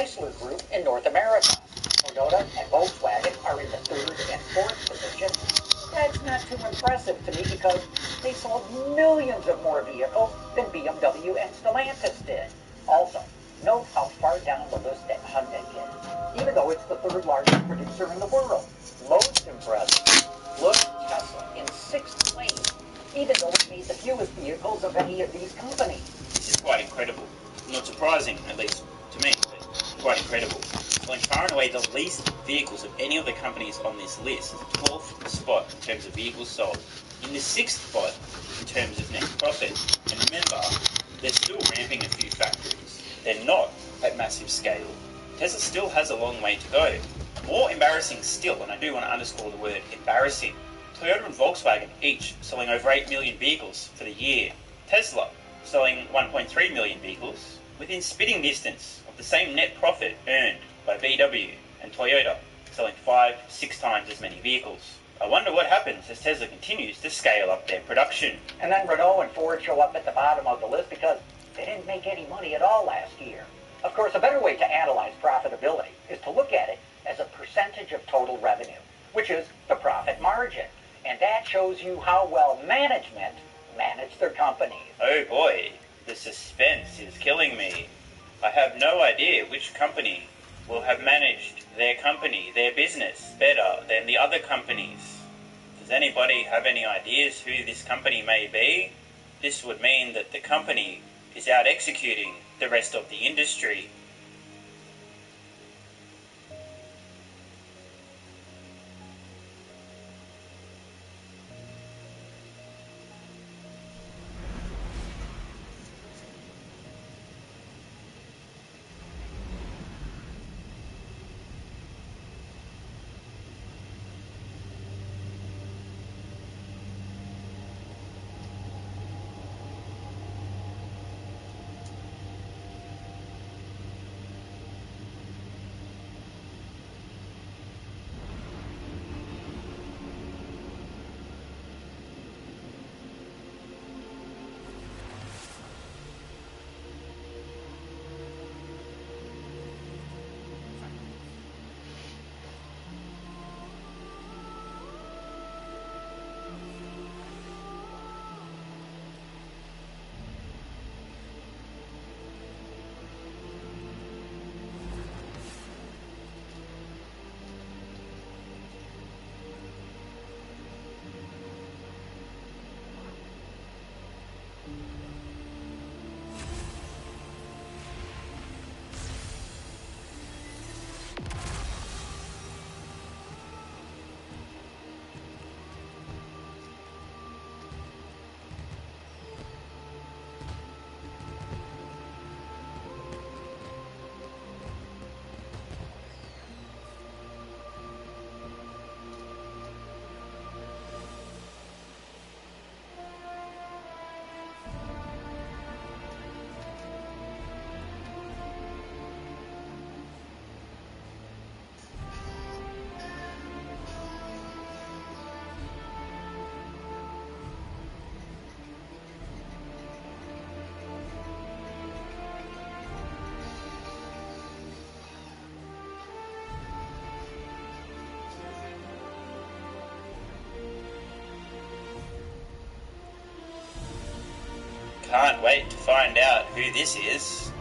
Chrysler Group in North America. Toyota and Volkswagen are in the third and fourth position. That's not too impressive to me because they sold millions of more vehicles than BMW and Stellantis did. Also, note how far down the list that Hyundai is, even though it's the third largest producer in the world. Most impressive. Look, Tesla in sixth place, even though it made the fewest vehicles of any of these companies. This is quite incredible. Not surprising, at least to me, but quite incredible. Selling far and away the least vehicles of any of the companies on this list. 12th spot in terms of vehicles sold. In the 6th spot in terms of net profit. And remember, they're still ramping a few factories. They're not at massive scale. Tesla still has a long way to go. More embarrassing still, and I do want to underscore the word embarrassing, Toyota and Volkswagen each selling over 8 million vehicles for the year. Tesla selling 1.3 million vehicles, within spitting distance of the same net profit earned by VW and Toyota, selling 5-6 times as many vehicles. I wonder what happens as Tesla continues to scale up their production. And then Renault and Ford show up at the bottom of the list because they didn't make any money at all last year. Of course, a better way to analyze profitability is to look at it as a percentage of total revenue, which is the profit margin. And that shows you how well management manage their companies. Oh boy, the suspense is killing me. I have no idea which company will have managed their company, their business, better than the other companies. Does anybody have any ideas who this company may be? This would mean that the company is out executing the rest of the industry. Can't wait to find out who this is.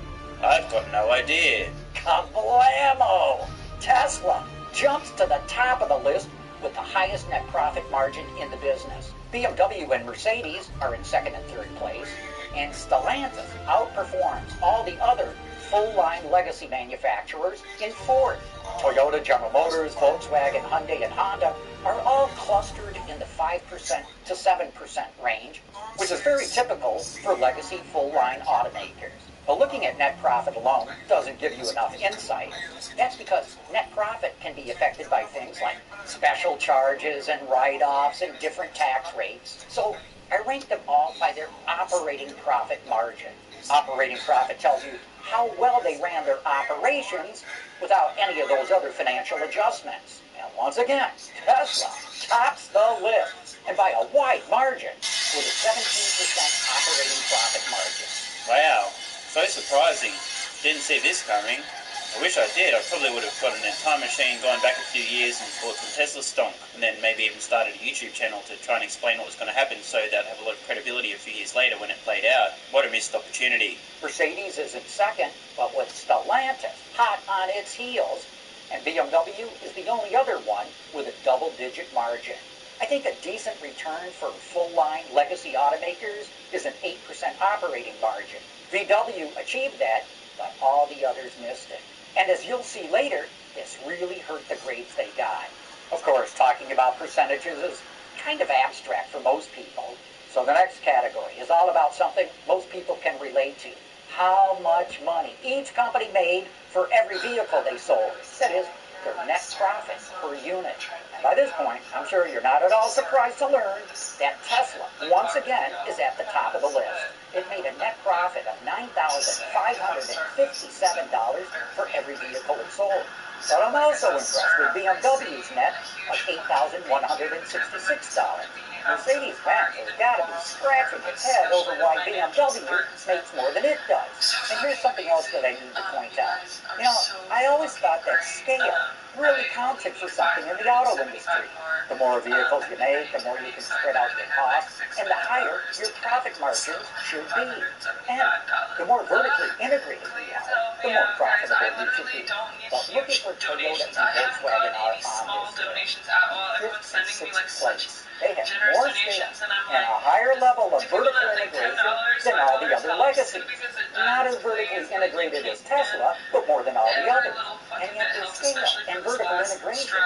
I've got no idea. Kablamo! Tesla jumps to the top of the list with the highest net profit margin in the business. BMW and Mercedes are in second and third place, and Stellantis outperforms all the other full-line legacy manufacturers in fourth. Toyota, General Motors, Volkswagen, Hyundai, and Honda are all clustered in the 5% to 7% range, which is very typical for legacy full-line automakers. But looking at net profit alone doesn't give you enough insight. That's because net profit can be affected by things like special charges and write-offs and different tax rates. So I rank them all by their operating profit margin. Operating profit tells you how well they ran their operations without any of those other financial adjustments. And once again, Tesla tops the list, and by a wide margin, with a 17% operating profit margin. Wow, so surprising. Didn't see this coming. I wish I did. I probably would have gotten a time machine, gone back a few years and bought some Tesla stock, and then maybe even started a YouTube channel to try and explain what was going to happen so that I'd have a lot of credibility a few years later when it played out. What a missed opportunity. Mercedes is in second, but with Stellantis hot on its heels, and BMW is the only other one with a double-digit margin. I think a decent return for full-line legacy automakers is an 8% operating margin. VW achieved that, but all the others missed it. And as you'll see later, this really hurt the grades they got. Of course, talking about percentages is kind of abstract for most people. So the next category is all about something most people can relate to. How much money each company made for every vehicle they sold. That is, their net profit per unit. And by this point, I'm sure you're not at all surprised to learn that Tesla, once again, is at the top of the list. It made a net profit of $9,557 for every vehicle it sold. But I'm also impressed with BMW's net of $8,166. Mercedes-Benz has got to be scratching its head over why BMW makes more than it does. And here's something else that I need to point out. You know, I always thought that scale really counted for something in the auto industry. The more vehicles you make, the more you can spread out your costs, and the higher your profit margins should be. And the more vertically integrated you are, the more profitable you should be. But look at where Toyota and Volkswagen are on this list. 5th and 6th place. They have more scale and a higher level of vertical integration than all the other legacies. Not as vertically integrated as Tesla, but more than all the others. And yet their scale and vertical integration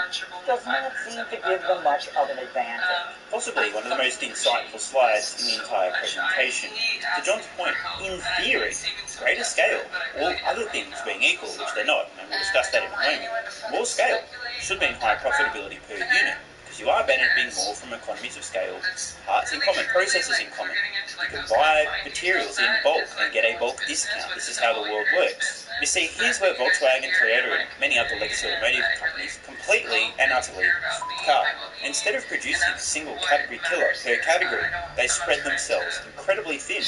does not seem to give them much of an advantage. Possibly one of the most insightful slides in the entire presentation. To John's point, in theory, greater scale, all other things being equal, which they're not, and we'll discuss that in a moment, more scale should mean higher profitability per unit. You are benefiting more from economies of scale, parts in common, processes in common. You can buy materials in bulk and get a bulk discount. This is how the world works. You see, here's where Volkswagen, Toyota, and many other legacy automotive companies completely and utterly cut. Instead of producing a single category killer per category, they spread themselves incredibly thin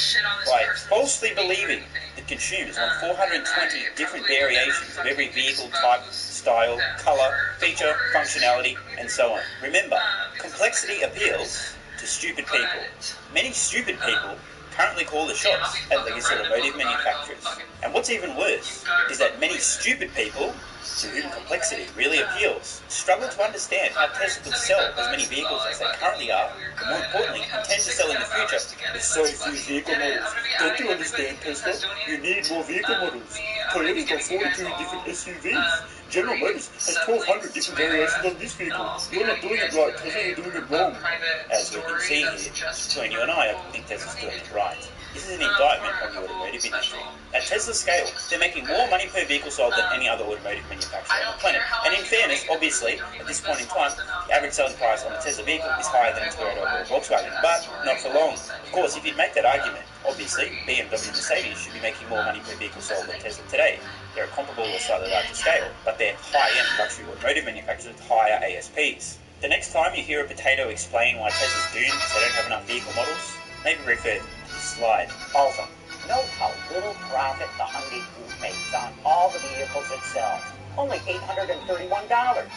by falsely believing that consumers want 420 different variations of every vehicle type, style, colour, feature, functionality, and so on. Remember, complexity appeals to stupid people. Many stupid people currently call the shots at legacy automotive manufacturers. And what's even worse is that many stupid people, to whom complexity really appeals, struggle to understand how Tesla could sell as many vehicles as they currently are, and more importantly, intend to sell in the future with so few vehicle models. Don't you understand, Tesla? You need more vehicle models. Toyota's got 42 different SUVs. General Motors has 1,200 different variations on this vehicle. You're not doing it right, Tesla, you're doing it wrong. As we can see here, between you and I think Tesla's doing it right. This is an indictment on the automotive industry. At Tesla's scale, they're making more money per vehicle sold than any other automotive manufacturer on the planet. And in fairness, obviously, at this point in time, the average selling price on a Tesla vehicle is higher than a Toyota or a Volkswagen, but not for long. Of course, if you'd make that argument, obviously, BMW and Mercedes should be making more money per vehicle sold than Tesla today. They're a comparable or slightly larger scale, but they're high-end luxury automotive manufacturers with higher ASPs. The next time you hear a potato explain why Tesla's doomed because they don't have enough vehicle models, maybe refer to this slide. Also, note how little profit the Hyundai Group makes on all the vehicles it sells. Only $831.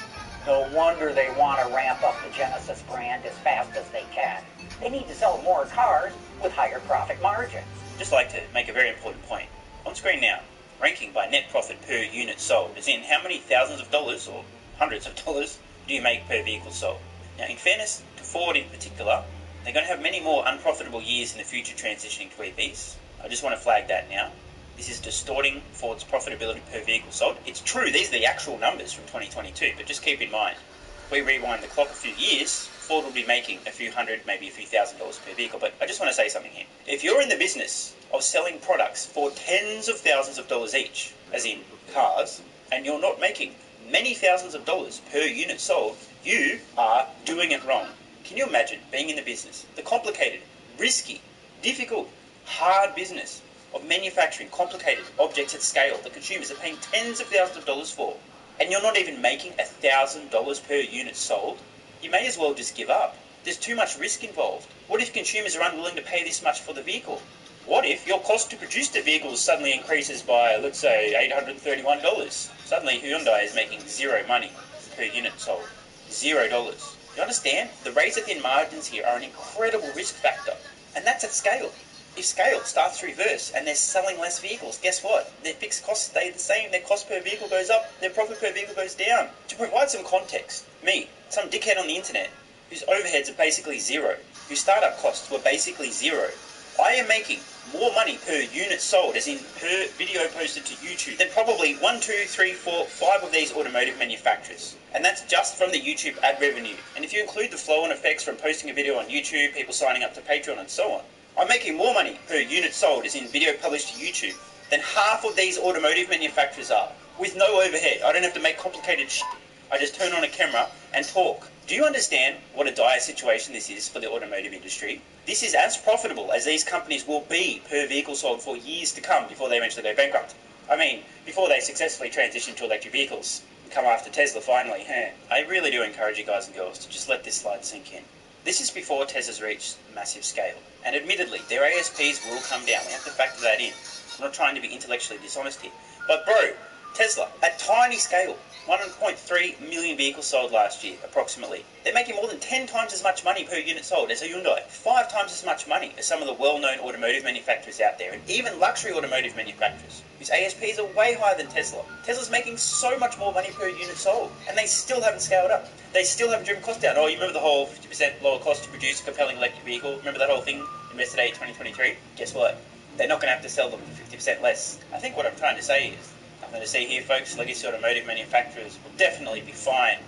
No wonder they want to ramp up the Genesis brand as fast as they can. They need to sell more cars with higher profit margins. Just like to make a very important point. On screen now, ranking by net profit per unit sold, as in how many thousands of dollars or hundreds of dollars do you make per vehicle sold. Now, in fairness to Ford in particular, they're going to have many more unprofitable years in the future transitioning to EVs. I just want to flag that now. This is distorting Ford's profitability per vehicle sold. It's true, these are the actual numbers from 2022, but just keep in mind, if we rewind the clock a few years, Ford will be making a few hundred, maybe a few $1,000s per vehicle. But I just want to say something here. If you're in the business of selling products for tens of thousands of dollars each, as in cars, and you're not making many thousands of dollars per unit sold, you are doing it wrong. Can you imagine being in the business, the complicated, risky, difficult, hard business of manufacturing complicated objects at scale that consumers are paying tens of thousands of dollars for, and you're not even making $1,000 per unit sold? You may as well just give up. There's too much risk involved. What if consumers are unwilling to pay this much for the vehicle? What if your cost to produce the vehicle suddenly increases by, let's say, $831? Suddenly Hyundai is making zero money per unit sold. $0. You understand? The razor-thin margins here are an incredible risk factor. And that's at scale. If scale starts to reverse and they're selling less vehicles, guess what? Their fixed costs stay the same, their cost per vehicle goes up, their profit per vehicle goes down. To provide some context, me, some dickhead on the internet, whose overheads are basically zero, whose startup costs were basically zero, I am making more money per unit sold, as in per video posted to YouTube, than probably 1, 2, 3, 4, 5 of these automotive manufacturers. And that's just from the YouTube ad revenue. And if you include the flow-on effects from posting a video on YouTube, people signing up to Patreon and so on, I'm making more money per unit sold, as in video published to YouTube, than half of these automotive manufacturers are, with no overhead. I don't have to make complicated shit. I just turn on a camera and talk. Do you understand what a dire situation this is for the automotive industry? This is as profitable as these companies will be per vehicle sold for years to come before they eventually go bankrupt. I mean, before they successfully transition to electric vehicles and come after Tesla finally. I really do encourage you guys and girls to just let this slide sink in. This is before Tesla's reached massive scale. And admittedly, their ASPs will come down. We have to factor that in. I'm not trying to be intellectually dishonest here. But bro, Tesla, at tiny scale, 1.3 million vehicles sold last year, approximately. They're making more than 10 times as much money per unit sold as a Hyundai, 5 times as much money as some of the well-known automotive manufacturers out there, and even luxury automotive manufacturers, whose ASPs are way higher than Tesla. Tesla's making so much more money per unit sold, and they still haven't scaled up. They still haven't driven costs down. Oh, you remember the whole 50% lower cost to produce a compelling electric vehicle? Remember that whole thing, Investor Day 2023? Guess what? They're not going to have to sell them for 50% less. I think what I'm trying to say is, I'm going to say here, folks, legacy automotive manufacturers will definitely be fine.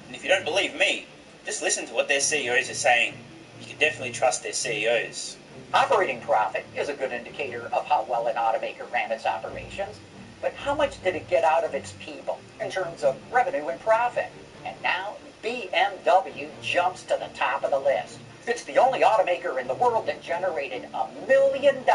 And if you don't believe me, just listen to what their CEOs are saying. You can definitely trust their CEOs. Operating profit is a good indicator of how well an automaker ran its operations, but how much did it get out of its people in terms of revenue and profit? And now BMW jumps to the top of the list. It's the only automaker in the world that generated $1 million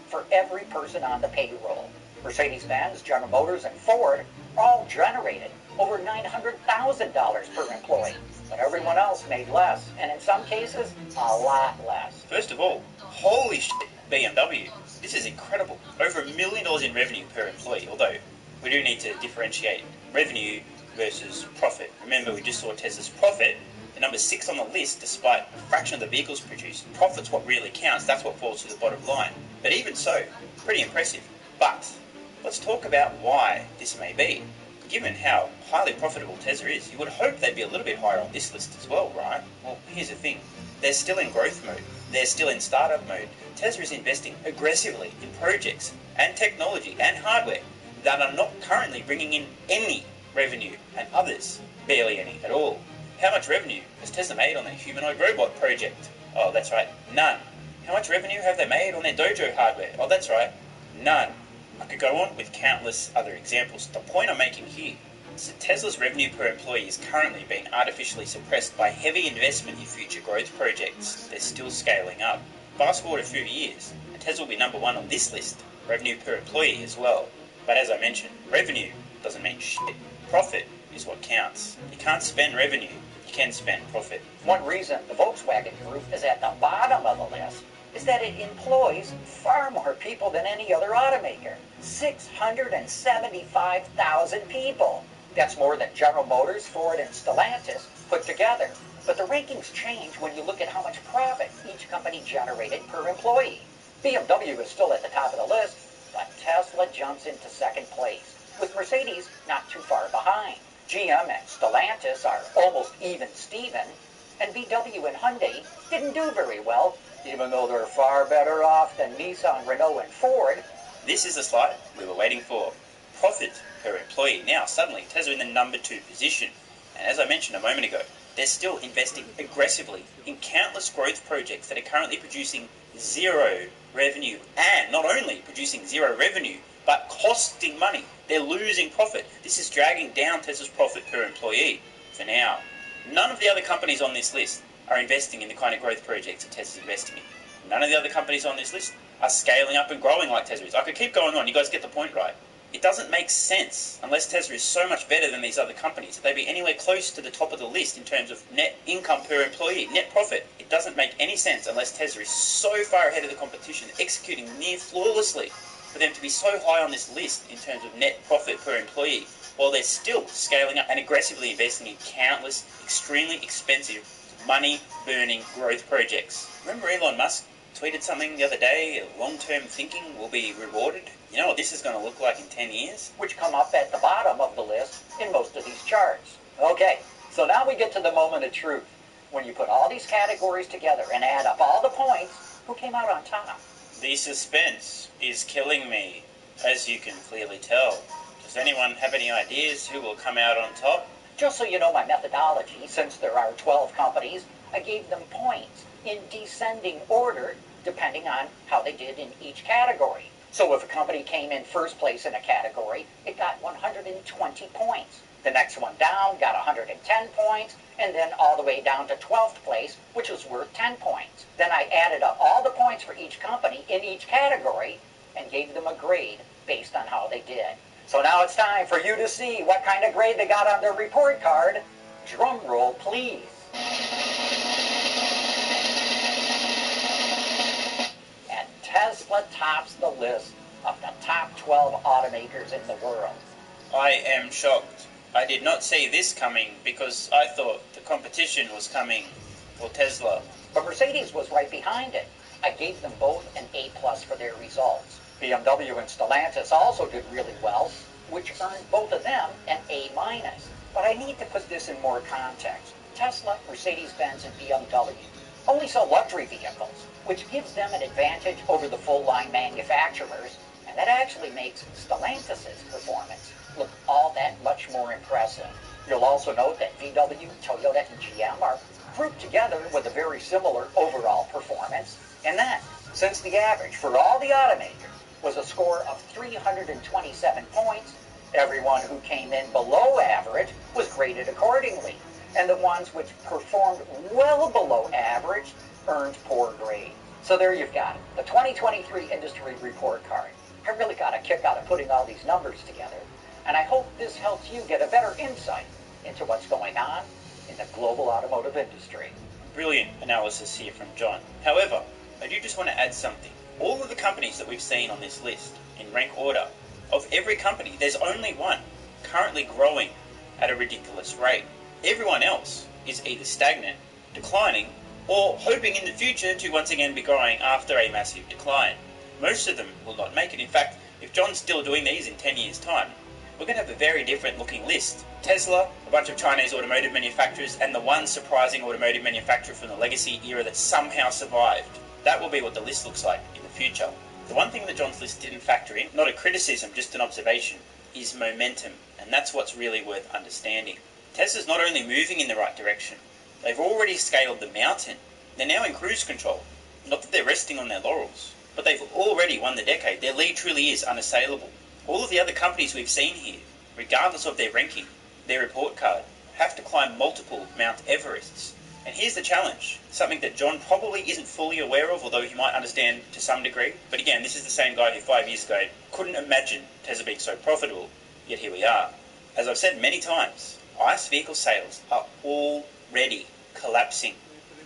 for every person on the payroll. Mercedes-Benz, General Motors, and Ford all generated over $900,000 per employee, but everyone else made less, and in some cases, a lot less. First of all, holy shit, BMW. This is incredible. Over $1 million in revenue per employee, although we do need to differentiate revenue versus profit. Remember, we just saw Tesla's profit, the number 6 on the list, despite a fraction of the vehicles produced. Profit's what really counts. That's what falls to the bottom line. But even so, pretty impressive. But let's talk about why this may be. Given how highly profitable Tesla is, you would hope they'd be a little bit higher on this list as well, right? Well, here's the thing. They're still in growth mode. They're still in startup mode. Tesla is investing aggressively in projects and technology and hardware that are not currently bringing in any revenue, and others barely any at all. How much revenue has Tesla made on their humanoid robot project? Oh, that's right, none. How much revenue have they made on their Dojo hardware? Oh, that's right, none. I could go on with countless other examples. The point I'm making here is that Tesla's revenue per employee is currently being artificially suppressed by heavy investment in future growth projects. They're still scaling up. Fast forward a few years, and Tesla will be number 1 on this list, revenue per employee as well. But as I mentioned, revenue doesn't mean shit. Profit is what counts. You can't spend revenue, you can spend profit. One reason the Volkswagen Group is at the bottom of the list is that it employs far more people than any other automaker. 675,000 people. That's more than General Motors, Ford, and Stellantis put together. But the rankings change when you look at how much profit each company generated per employee. BMW is still at the top of the list, but Tesla jumps into second place, with Mercedes not too far behind. GM and Stellantis are almost even Steven, and VW and Hyundai didn't do very well, even though they're far better off than Nissan, Renault, and Ford. This is the slide we were waiting for. Profit per employee. Now, suddenly, Tesla in the number 2 position. And as I mentioned a moment ago, they're still investing aggressively in countless growth projects that are currently producing zero revenue. And not only producing zero revenue, but costing money. They're losing profit. This is dragging down Tesla's profit per employee for now. None of the other companies on this list are investing in the kind of growth projects that Tesla's investing in. None of the other companies on this list are scaling up and growing like Tesla is. I could keep going on. You guys get the point, right? It doesn't make sense unless Tesla is so much better than these other companies that they'd be anywhere close to the top of the list in terms of net income per employee, net profit. It doesn't make any sense unless Tesla is so far ahead of the competition, executing near flawlessly, for them to be so high on this list in terms of net profit per employee, while they're still scaling up and aggressively investing in countless, extremely expensive, money-burning growth projects. Remember Elon Musk tweeted something the other day, long-term thinking will be rewarded? You know what this is going to look like in 10 years? Which come up at the bottom of the list in most of these charts. Okay, so now we get to the moment of truth. When you put all these categories together and add up all the points, who came out on top? The suspense is killing me, as you can clearly tell. Does anyone have any ideas who will come out on top? Just so you know my methodology, since there are 12 companies, I gave them points in descending order depending on how they did in each category. So if a company came in first place in a category, it got 120 points. The next one down got 110 points, and then all the way down to 12th place, which was worth 10 points. Then I added up all the points for each company in each category and gave them a grade based on how they did. So now it's time for you to see what kind of grade they got on their report card. Drum roll, please. And Tesla tops the list of the top 12 automakers in the world. I am shocked. I did not see this coming because I thought the competition was coming for Tesla. But Mercedes was right behind it. I gave them both an A+ for their results. BMW and Stellantis also did really well, which earned both of them an A-. But I need to put this in more context. Tesla, Mercedes-Benz, and BMW only sell luxury vehicles, which gives them an advantage over the full-line manufacturers, and that actually makes Stellantis' performance look all that much more impressive. You'll also note that VW, Toyota, and GM are grouped together with a very similar overall performance, and that, since the average for all the automakers was a score of 327 points, everyone who came in below average was graded accordingly, and the ones which performed well below average earned poor grade. So there you've got it, the 2023 industry report card. I really got a kick out of putting all these numbers together, and I hope this helps you get a better insight into what's going on in the global automotive industry. Brilliant analysis here from John. However, I do just want to add something. All of the companies that we've seen on this list, in rank order, of every company, there's only one currently growing at a ridiculous rate. Everyone else is either stagnant, declining, or hoping in the future to once again be growing after a massive decline. Most of them will not make it. In fact, if John's still doing these in 10 years' time, we're going to have a very different looking list. Tesla, a bunch of Chinese automotive manufacturers, and the one surprising automotive manufacturer from the legacy era that somehow survived. That will be what the list looks like in the future. The one thing that John's list didn't factor in, not a criticism, just an observation, is momentum, and that's what's really worth understanding. Tesla's not only moving in the right direction, they've already scaled the mountain. They're now in cruise control. Not that they're resting on their laurels, but they've already won the decade. Their lead truly is unassailable. All of the other companies we've seen here, regardless of their ranking, their report card, have to climb multiple Mount Everests. And here's the challenge, something that John probably isn't fully aware of, although he might understand to some degree. But again, this is the same guy who 5 years ago couldn't imagine Tesla being so profitable, yet here we are. As I've said many times, ICE vehicle sales are already collapsing.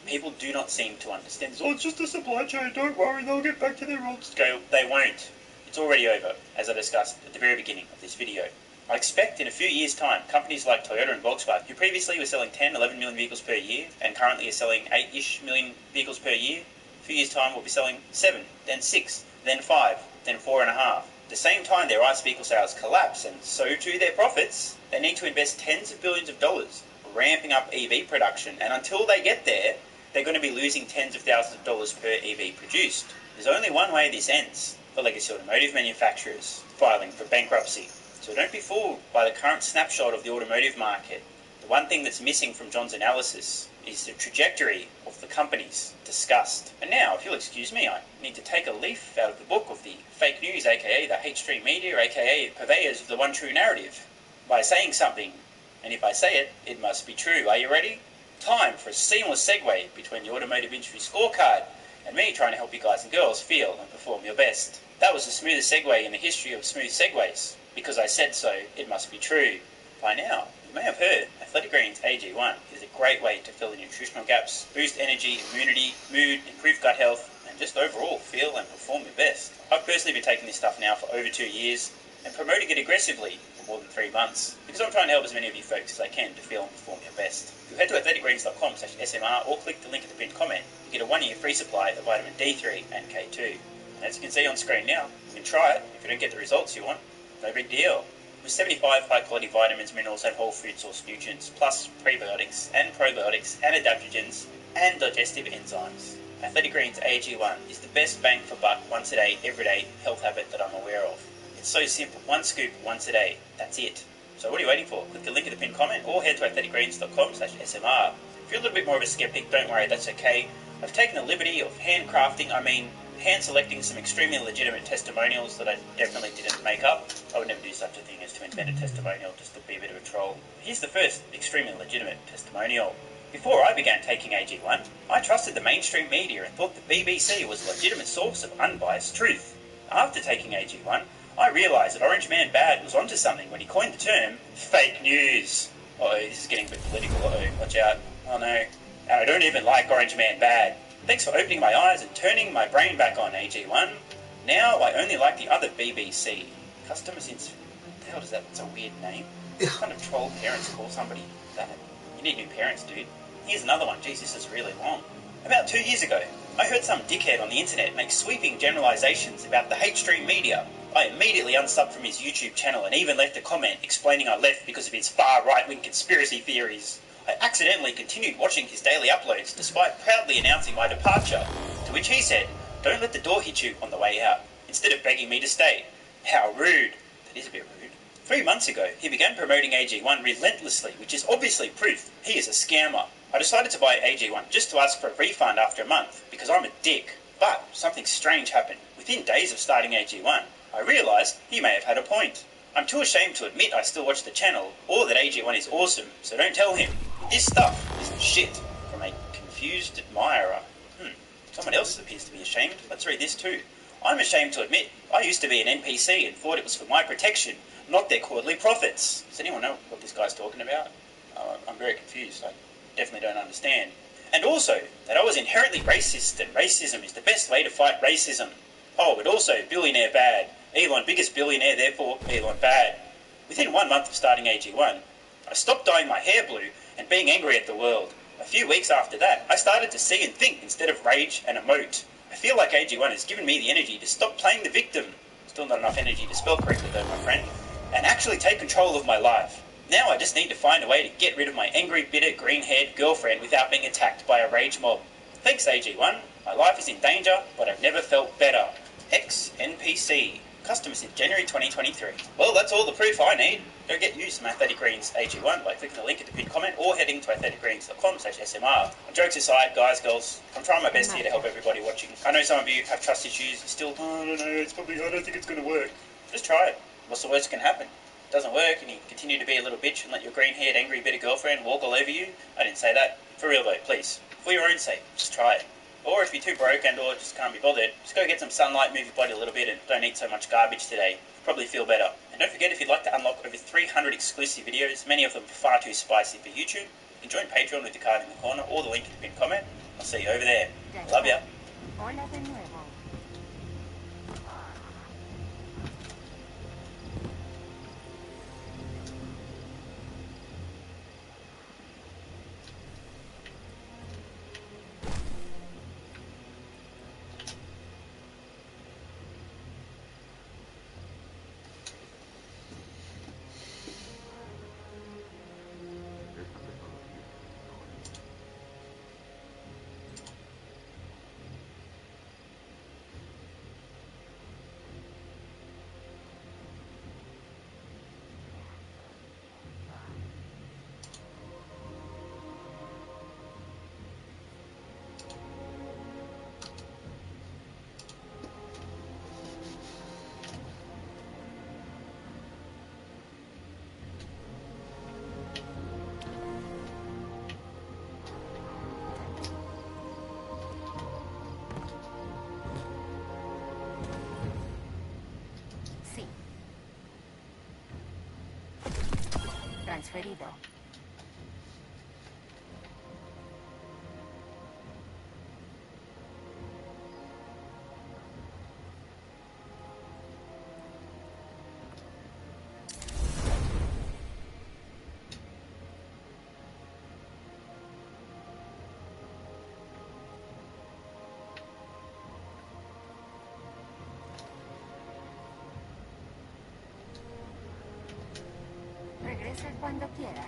People do not seem to understand. Oh, it's just a supply chain, don't worry, they'll get back to their old scale. They won't. It's already over, as I discussed at the very beginning of this video. I expect in a few years' time, companies like Toyota and Volkswagen, who previously were selling 10, 11 million vehicles per year, and currently are selling 8-ish million vehicles per year, a few years' time will be selling 7, then 6, then 5, then 4.5. At the same time their ICE vehicle sales collapse, and so too their profits, they need to invest tens of billions of dollars ramping up EV production, and until they get there, they're going to be losing tens of thousands of dollars per EV produced. There's only one way this ends, for legacy automotive manufacturers filing for bankruptcy. So don't be fooled by the current snapshot of the automotive market. The one thing that's missing from John's analysis is the trajectory of the companies discussed. And now, if you'll excuse me, I need to take a leaf out of the book of the fake news, aka the H3 media, aka purveyors of the one true narrative, by saying something, and if I say it, it must be true. Are you ready? Time for a seamless segue between the automotive industry scorecard and me trying to help you guys and girls feel and perform your best. That was the smoothest segue in the history of smooth segues. Because I said so, it must be true. By now, you may have heard Athletic Greens AG1 is a great way to fill in nutritional gaps, boost energy, immunity, mood, improve gut health, and just overall feel and perform your best. I've personally been taking this stuff now for over 2 years and promoting it aggressively for more than 3 months because I'm trying to help as many of you folks as I can to feel and perform your best. If you head to athleticgreens.com/SMR or click the link in the pinned comment, you get a 1-year free supply of vitamin D3 and K2. And as you can see on screen now, you can try it. If you don't get the results you want, no big deal. With 75 high-quality vitamins, minerals, and whole food source nutrients, plus prebiotics and probiotics and adaptogens and digestive enzymes. Athletic Greens AG1 is the best bang for buck once a day, every day health habit that I'm aware of. It's so simple. 1 scoop once a day. That's it. So what are you waiting for? Click the link in the pinned comment or head to athleticgreens.com/SMR. If you're a little bit more of a skeptic, don't worry, that's okay. I've taken the liberty of hand selecting some extremely legitimate testimonials that I definitely didn't make up. I would never do such a thing as to invent a testimonial just to be a bit of a troll. Here's the first extremely legitimate testimonial. Before I began taking AG1, I trusted the mainstream media and thought the BBC was a legitimate source of unbiased truth. After taking AG1, I realised that Orange Man Bad was onto something when he coined the term fake news. Uh-oh, this is getting a bit political. Uh-oh, watch out. Oh no. I don't even like Orange Man Bad. Thanks for opening my eyes and turning my brain back on, AG1. Now I only like the other BBC. Customers in... What the hell is that? That's a weird name. What kind of troll parents call somebody that? You need new parents, dude. Here's another one. Jeez, this is really long. About 2 years ago, I heard some dickhead on the internet make sweeping generalisations about the hate-stream media. I immediately unsubbed from his YouTube channel and even left a comment explaining I left because of his far right-wing conspiracy theories. I accidentally continued watching his daily uploads despite proudly announcing my departure, to which he said, "Don't let the door hit you on the way out," instead of begging me to stay. How rude. That is a bit rude. 3 months ago, he began promoting AG1 relentlessly, which is obviously proof he is a scammer. I decided to buy AG1 just to ask for a refund after a month, because I'm a dick. But something strange happened. Within days of starting AG1, I realised he may have had a point. I'm too ashamed to admit I still watch the channel, or that AG1 is awesome, so don't tell him. This stuff isn't shit. From a confused admirer. Someone else appears to be ashamed. Let's read this too. I'm ashamed to admit I used to be an NPC and thought it was for my protection, not their quarterly profits. Does anyone know what this guy's talking about? I'm very confused. I definitely don't understand. And also, that I was inherently racist and racism is the best way to fight racism. Oh, but also, billionaire bad. Elon biggest billionaire, therefore Elon bad. Within 1 month of starting AG1, I stopped dyeing my hair blue and being angry at the world. A few weeks after that, I started to see and think instead of rage and emote. I feel like AG1 has given me the energy to stop playing the victim. Still not enough energy to spell correctly though, my friend. And actually take control of my life. Now I just need to find a way to get rid of my angry, bitter, green-haired girlfriend without being attacked by a rage mob. Thanks, AG1. My life is in danger, but I've never felt better. Ex-NPC. Customer since January 2023. Well, that's all the proof I need. Go get you some Athletic Greens AG1 by clicking the link in the pinned comment or heading to athleticgreens.com/SMR. Jokes aside, guys, girls, I'm trying my best here to help everybody watching. I know some of you have trust issues. You're still, I don't know, I don't think it's going to work. Just try it. What's the worst that can happen? It doesn't work and you continue to be a little bitch and let your green-haired, angry, bitter girlfriend walk all over you? I didn't say that. For real though, please. For your own sake, just try it. Or if you're too broke and or just can't be bothered, just go get some sunlight, move your body a little bit and don't eat so much garbage today. You'll probably feel better. And don't forget, if you'd like to unlock over 300 exclusive videos, many of them far too spicy for YouTube, you can join Patreon with the card in the corner or the link in the pinned comment. I'll see you over there. Love ya. Hola de nuevo. transferido. Regresa cuando quieras.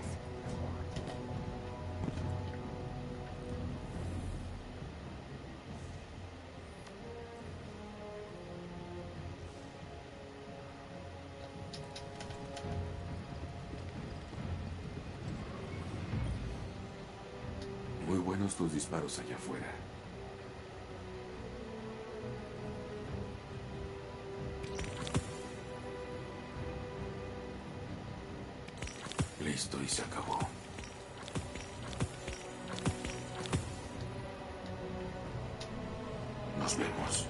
Muy buenos tus disparos allá afuera. Listo y se acabó. Nos vemos.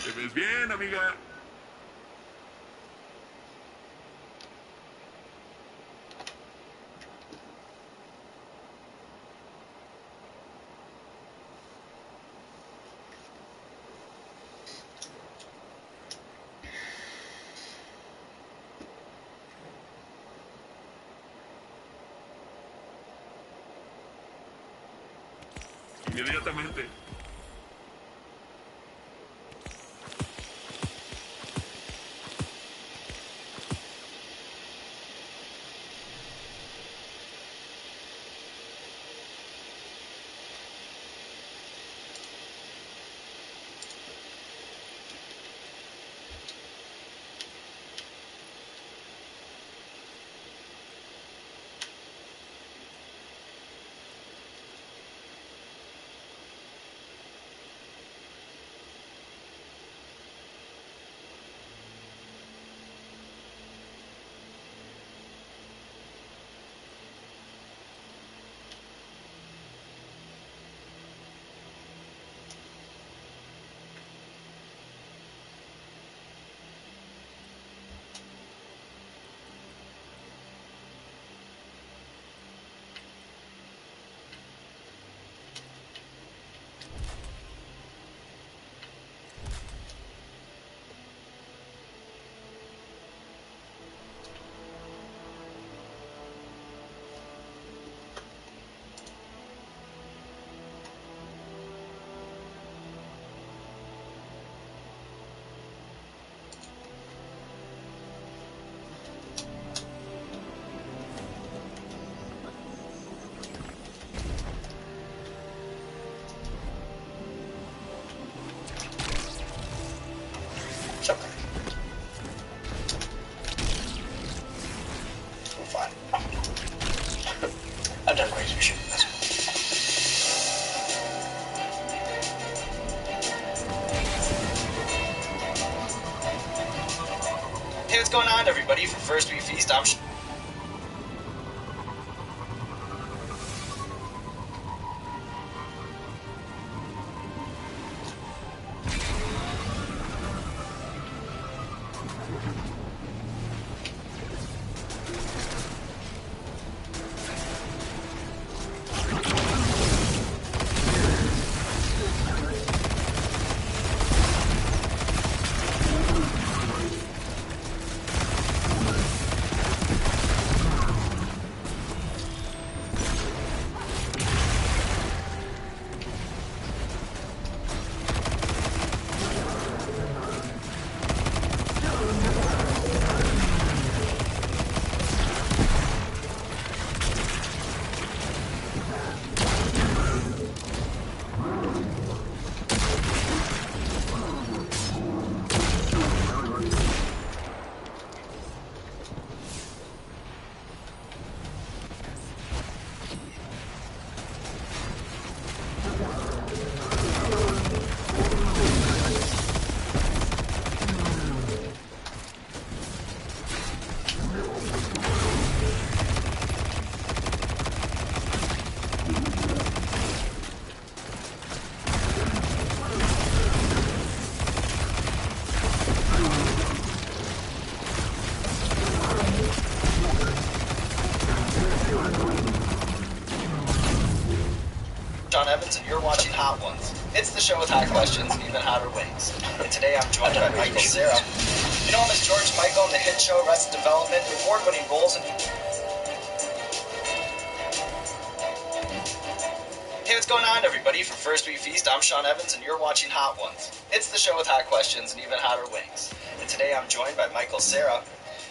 ¿Te ves bien, amiga? Inmediatamente. what's going on, everybody? For First We Feast, I'm... And you're watching Hot Ones. It's the show with hot questions and even hotter wings. And today I'm joined by Michael Cera. You know him as George Michael in the hit show Arrested Development, award-winning roles in... Hey, what's going on, everybody? For First We Feast, I'm Sean Evans, and you're watching Hot Ones. It's the show with hot questions and even hotter wings. And today I'm joined by Michael Cera.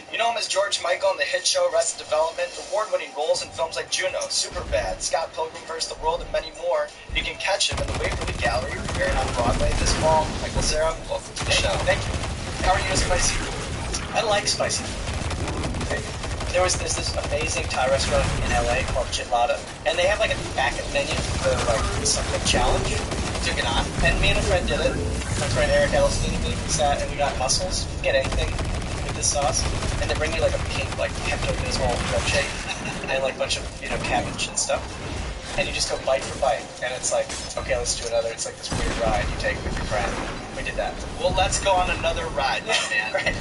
You know him as George Michael in the hit show Arrested Development, award-winning roles in films like Juno, Superbad, Scott Pilgrim vs. the World, and many more. You can catch him in the Waverly Gallery premiering on Broadway this fall. Michael Cera, welcome to the show. Thank you. How are you, spicy? I like spicy food. There's this amazing Thai restaurant in LA called Chitlada, and they have like a backup menu for like something challenge. Took it on, and me and a friend did it. My friend Eric Elstein and me sat and we got mussels. You can get anything with this sauce, and they bring you like a pink like Pepto-Bismol milkshake and like a bunch of cabbage and stuff. And you just go bite for bite, and it's like, okay, let's do another. It's like this weird ride you take with your friend. We did that. Well, let's go on another ride, my man. Right.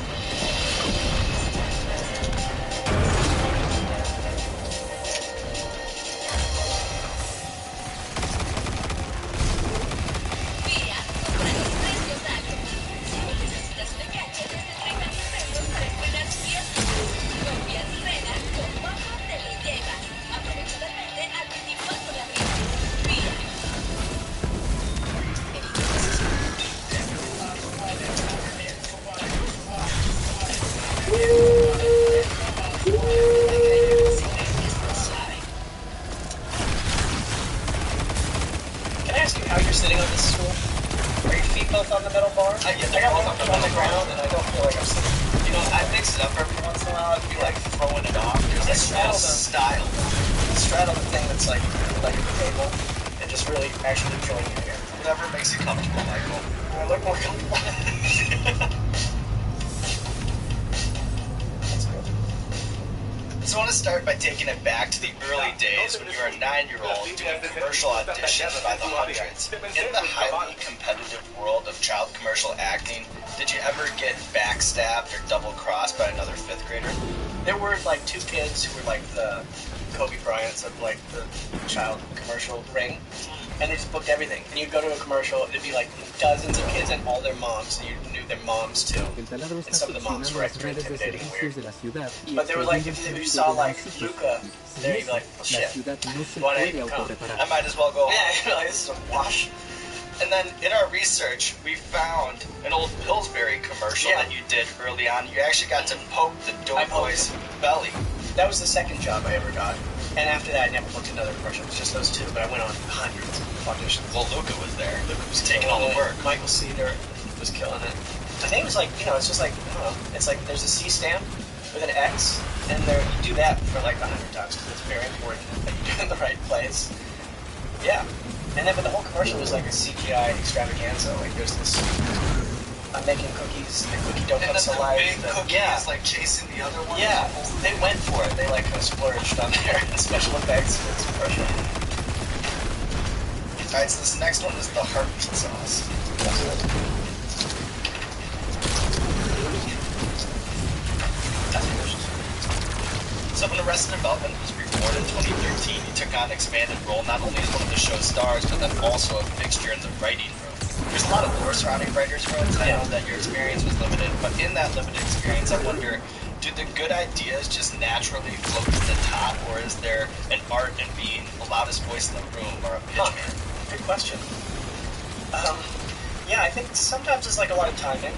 Taking it back to the early days when you were a 9-year-old doing commercial auditions by the hundreds. In the highly competitive world of child commercial acting, did you ever get backstabbed or double-crossed by another 5th grader? There were like 2 kids who were like the Kobe Bryants of like the child commercial ring, and they just booked everything. And you'd go to a commercial, it'd be like dozens of kids and all their moms, and you knew their moms too. And some of the moms were extra intimidating and weird. But they were like, if you saw like Luca, there you'd be like, oh shit, why didn't you come? I might as well go home. Yeah, like, this is a wash. And then in our research, we found an old Pillsbury commercial that you did early on. You actually got to poke the Doughboy's belly. That was the second job I ever got. And after that, I never booked another commercial. It was just those 2, but I went on hundreds of auditions. Well, Luca was there. Luca was taking all the work. Michael Cedar was killing it. I think it was like, it's just like, I don't know. It's like there's a C stamp with an X, and you do that for like 100 times because it's very important that you do it in the right place. Yeah. And then, but the whole commercial was like a CGI extravaganza. Like there's this making cookies, the cookie dough And comes then to the life. big cookie is like chasing the other one. Yeah, they went for it. They like kind of splurged on their special effects. It's pressure. Alright, so this next one is the heart sauce. That's delicious. So when Arrested Development was reborn in 2013, he took on an expanded role not only as one of the show's stars, but then also a fixture in the writing room. There's a lot of lore surrounding writers' rooms, and I know that your experience was limited, but in that limited experience, I wonder, do the good ideas just naturally float to the top, or is there an art in being the loudest voice in the room or a pitchman? Good question. Yeah, I think sometimes it's like a lot of timing.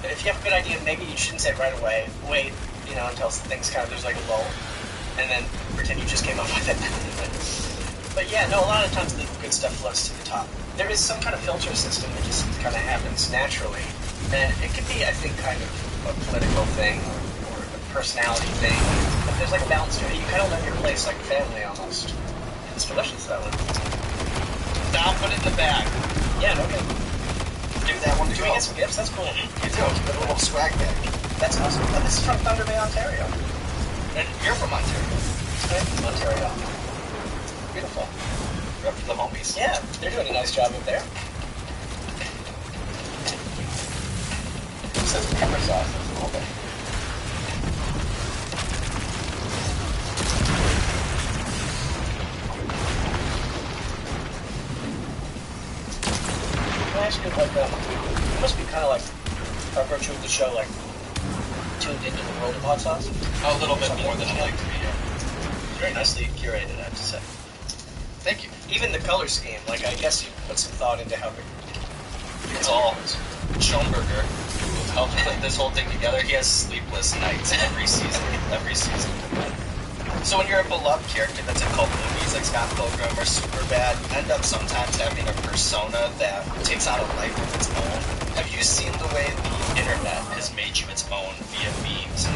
If you have a good idea, maybe you shouldn't say it right away. Wait, until things kind of, there's like a lull, and then pretend you just came up with it. But yeah, no, a lot of times the good stuff floats to the top. There is some kind of filter system that just kind of happens naturally, and it could be, I think, kind of a political thing or a personality thing. But there's like a balance to it. You kind of learn your place like family almost. It's delicious, that one. Now put it in the bag. Yeah, no good. Give that one to Do we get some gifts? That's cool. You do. Give it a little swag bag. That's awesome. Oh, this is from Thunder Bay, Ontario. And you're from Ontario. I'm from Ontario. Beautiful. You're up for the homies. Yeah, they're doing a nice job up there. It says pepper sauce. That's cool. Can I ask you, like, you must be kind of like, by virtue of the show, like, tuned into the world of hot sauce? A little bit more than I like to be, yeah. Very nicely curated, I have to say. Thank you. Even the color scheme, like, I guess you put some thought into how It's all Schoenberger, who helped put this whole thing together. He has sleepless nights every season. Every season. So when you're a beloved character that's in cult movies like Scott Pilgrim or Superbad, you end up sometimes having a persona that takes on a life of its own. Have you seen the way the internet has made you its own via memes?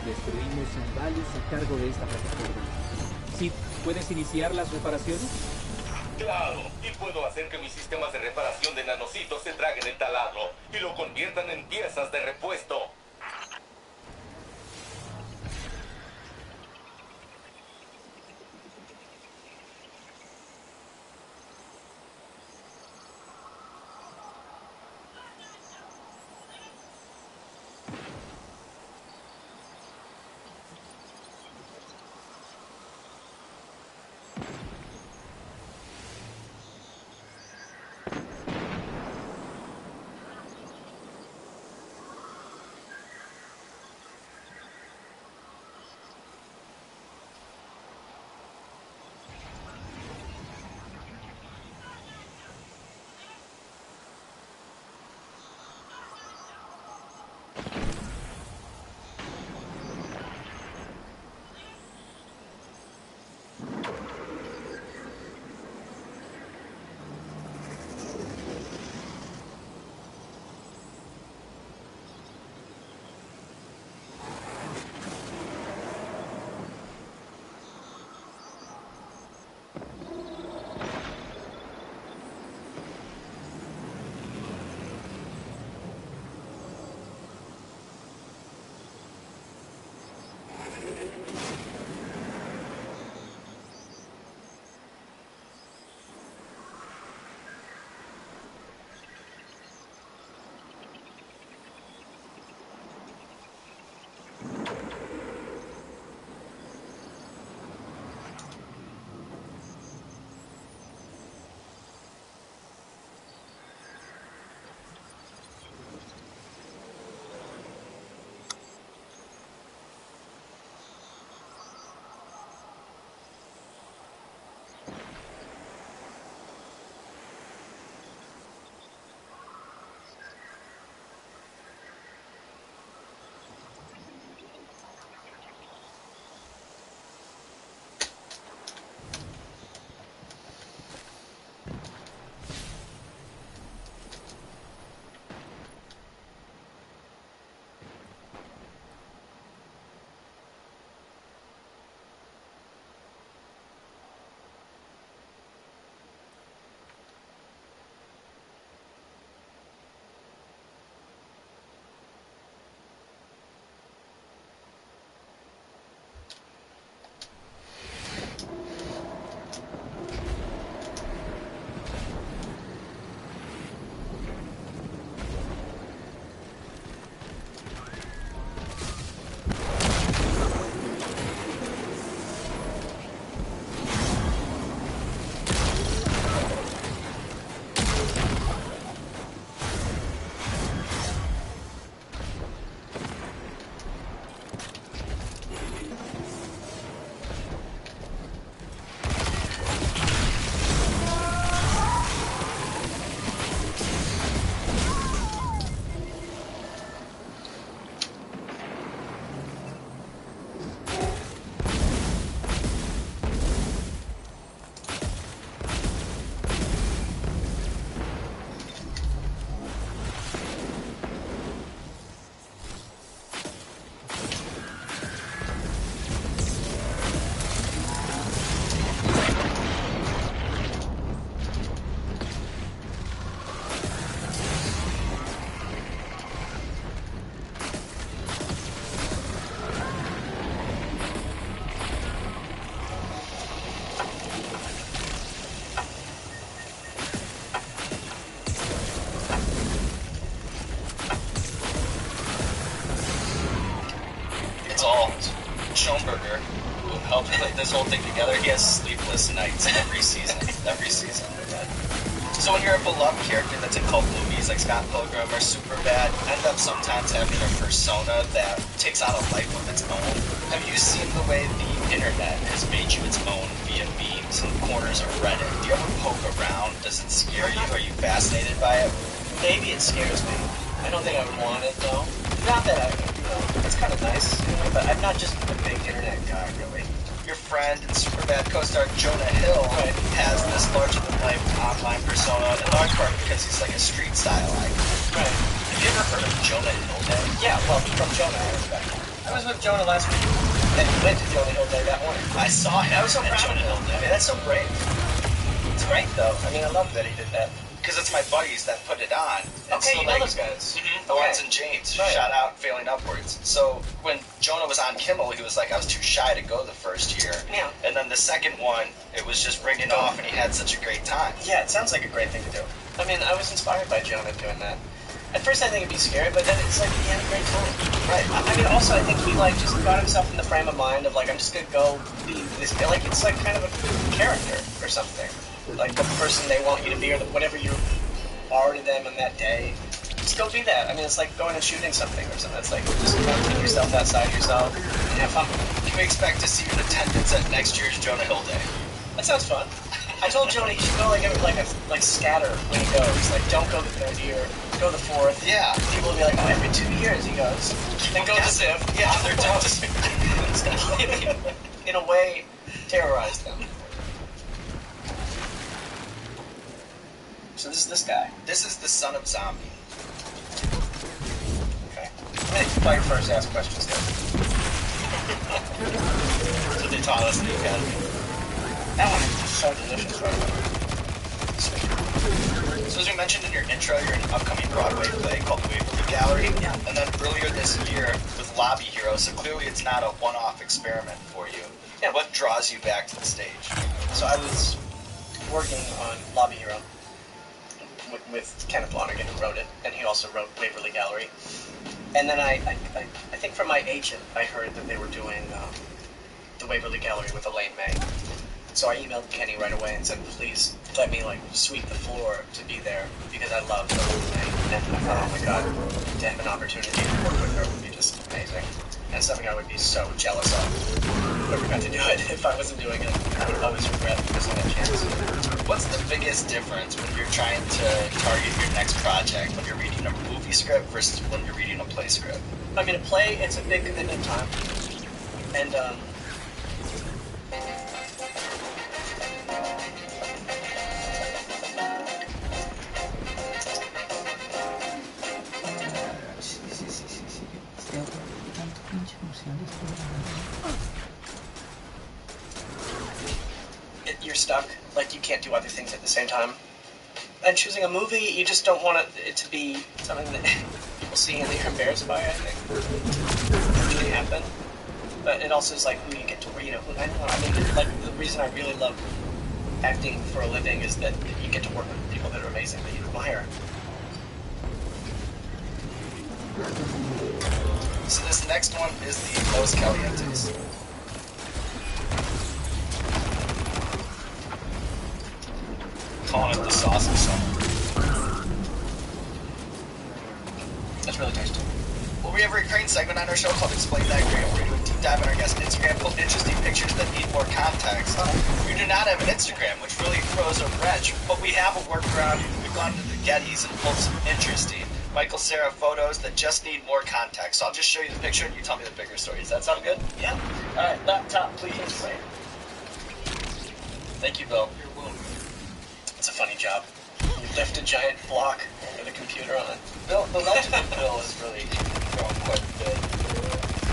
Destruimos andales a cargo de esta plataforma. ¿Sí puedes iniciar las reparaciones? Claro, y puedo hacer que mis sistemas de reparación de nanocitos se traguen el taladro y lo conviertan en piezas de repuesto. put this whole thing together, he has sleepless nights every season. Every season. So when you're a beloved character that's in cult movies like Scott Pilgrim or Superbad, you end up sometimes having a persona that takes on a life of its own. Have you seen the way the internet has made you its own via memes and corners of Reddit? Do you ever poke around? Does it scare you? Are you fascinated by it? Maybe it scares me. I don't think I would want it, though. Not that it's kind of nice, but I'm not just a big internet guy, really. Your friend and Superbad co-star Jonah Hill has this larger-than-life online persona, in large part because he's like a street-style icon. Right. Have you ever heard of Jonah Hill Day? Yeah, well, from Jonah, I respect. I was with Jonah last week, and he went to Jonah Hill Day that morning. I saw him. I was so at proud Jonah of Hill him. Day. I mean, that's so brave. It's great, though. I mean, I love that he did that. Because it's my buddies that put it on. And Okay, so, you know like, those guys. Lawrence and James, Right. shout out, Failing Upwards. So when Jonah was on Kimmel, he was like, I was too shy to go the first year. Yeah. And then the second one, it was just ringing off, and he had such a great time. Yeah, it sounds like a great thing to do. I mean, I was inspired by Jonah doing that. At first I think it'd be scary, but then it's like he had a great time. Right. I mean, also I think he like just got himself in the frame of mind of like, I'm just gonna go be this guy. Like it's like kind of a character or something. Like the person they want you to be or whatever you are to them on that day. Just go be that. I mean, it's like going and shooting something or something. It's like just take yourself outside yourself and have fun. Can we expect to see you in attendance at next year's Jonah Hill Day? That sounds fun. I told Jonah he should go like scatter when he goes. Like don't go the third year, go the fourth. Yeah. People will be like, oh, every 2 years he goes. Then go the fifth. Yeah, they're toast. In a way, terrorize them. So this is this guy. This is the son of Zombie. Okay. I'm gonna fight first, ask questions then. That's what they taught us in the academy. That one is just so delicious right now. So as we mentioned in your intro, you're in an upcoming Broadway play called The Waverly Gallery. Yeah. And then earlier this year with Lobby Hero, so clearly it's not a one-off experiment for you. Yeah. What draws you back to the stage? So I was working on Lobby Hero with Kenneth Lonergan, who wrote it, and he also wrote Waverly Gallery. And then I think from my agent, I heard that they were doing the Waverly Gallery with Elaine May. So I emailed Kenny right away and said, please let me like sweep the floor to be there because I love Elaine May. And I thought, oh my god, to have an opportunity to work with her would be just amazing. And something I would be so jealous of. Whoever got to do it, if I wasn't doing it, I would always regret missing that chance. What's the biggest difference when you're trying to target your next project, when you're reading a movie script versus when you're reading a play script? I mean, a play, it's a big commitment of time. And, you're stuck. Like, you can't do other things at the same time. And choosing a movie, you just don't want it to be something that people see and they're embarrassed by, I think. Usually happen. But it also is like who you get to, I don't know, I mean, like, the reason I really love acting for a living is that you get to work with people that are amazing, that you admire. So this next one is the Los Calientes. Calling it the sauce of summer. That's really tasty. Well, we have a recurring segment on our show called Explain That Great, where we do a deep dive on our guest Instagram, pull interesting pictures that need more context. We do not have an Instagram, which really throws a wrench, but we have a workaround. We've gone to the Gettys and pulled some interesting Michael Cera photos that just need more context. So I'll just show you the picture and you tell me the bigger story. Does that sound good? Yeah. Alright, laptop, please. Thank you, Bill. It's a funny job. You lift a giant block with a computer on it. Bill, the legend of Bill is really growing quite a bit.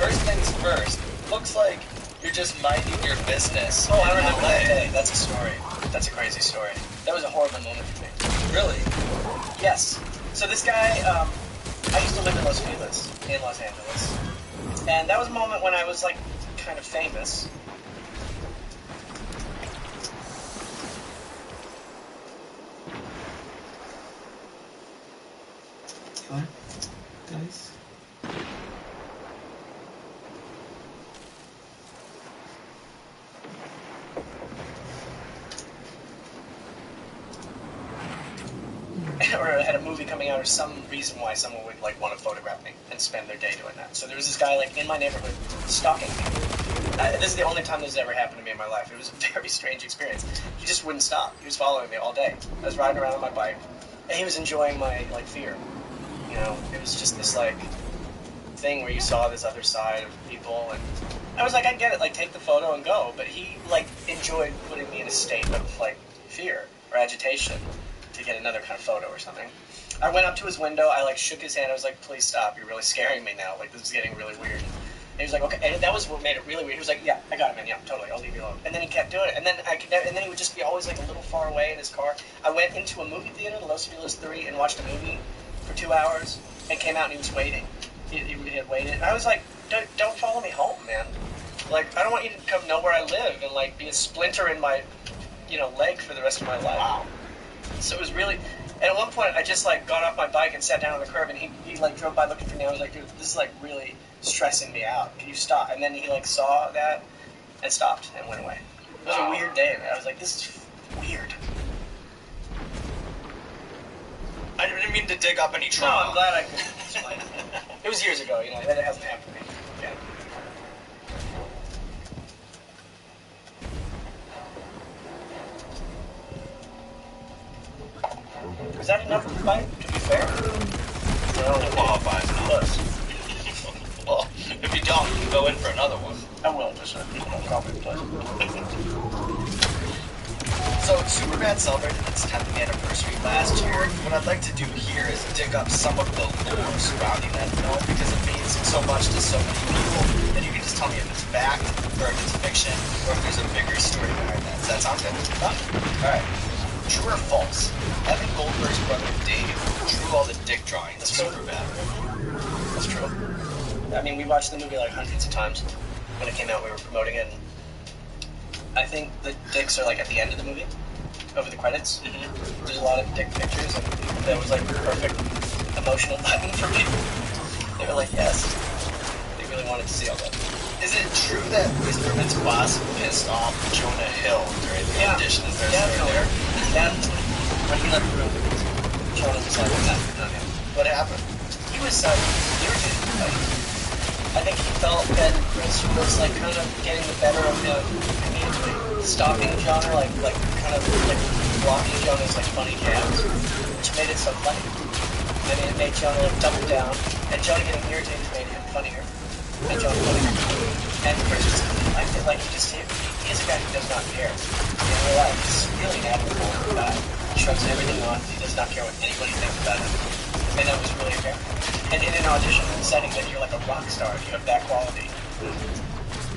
First things first, looks like you're just minding your business. Oh, I remember that day. That's a story. That's a crazy story. That was a horrible moment for me. Really? Yes. So this guy, I used to live in Los Feliz, in Los Angeles. And that was a moment when I was, like, kind of famous. What? Guys? or had a movie coming out, or some reason why someone would like want to photograph me and spend their day doing that. So there was this guy like in my neighborhood stalking me. This is the only time this has ever happened to me in my life. It was a very strange experience. He just wouldn't stop. He was following me all day. I was riding around on my bike, and he was enjoying my like fear. You know, it was just this like thing where you saw this other side of people, and I was like, I get it, like take the photo and go. But he like enjoyed putting me in a state of like fear or agitation to get another kind of photo or something. I went up to his window, I like shook his hand, I was like, please stop, you're really scaring me now, like this is getting really weird. And he was like, okay, and that was what made it really weird. He was like, yeah, I got it, man, yeah, totally, I'll leave you alone. And then he kept doing it, and then he would just be always like a little far away in his car. I went into a movie theater, Los Feliz 3, and watched a movie for 2 hours, and came out and he was waiting. He had waited, and I was like, don't follow me home, man. Like, I don't want you to come know where I live and like be a splinter in my, you know, leg for the rest of my life. Wow. So it was really, and at one point I just like got off my bike and sat down on the curb, and he like drove by looking for me. I was like, dude, this is like really stressing me out. Can you stop? And then he like saw that and stopped and went away. It was a weird day, man. I was like, this is weird. I didn't mean to dig up any No, trauma. I'm glad I could explain it. It was years ago, you know, and it hasn't happened to me again. Is that enough to fight, to be fair? I don't qualify as Close. Well, if you don't, you can go in for another one. I will, just probably close. So, Superbad celebrated its 10th anniversary last year. What I'd like to do here is dig up some of the lore surrounding that film, because it means so much to so many people. And you can just tell me if it's fact, or if it's fiction, or if there's a bigger story behind that. Does that sound good? Alright. True or false? Evan Goldberg's brother Dave drew all the dick drawings of Superbad. That's true. I mean, we watched the movie like hundreds of times. When it came out, we were promoting it. And I think the dicks are like at the end of the movie, over the credits. Mm-hmm. There's a lot of dick pictures, and that was like the perfect emotional button for people. They were like, yes. They really wanted to see all that. Is it true that Mr. Vince Boss pissed off Jonah Hill during the audition? Is there a story there? Yeah, when he left the room, Jonah was like, not him. What happened? He was irritated. I think he felt that Chris was like kind of getting the better of him, immediately stalking Jonah, like kind of like blocking Jonah's like funny jabs, which made it so funny. I mean, it made Jonah like double down, and Jonah getting irritated made him funnier, and Jonah funnier. And Chris just liked it, like he is a guy who does not care. In real life, he's really an admirable guy. He shrugs everything off. He does not care what anybody thinks about him. And that was really apparent. And in an audition setting that you're like a rock star, you have that quality.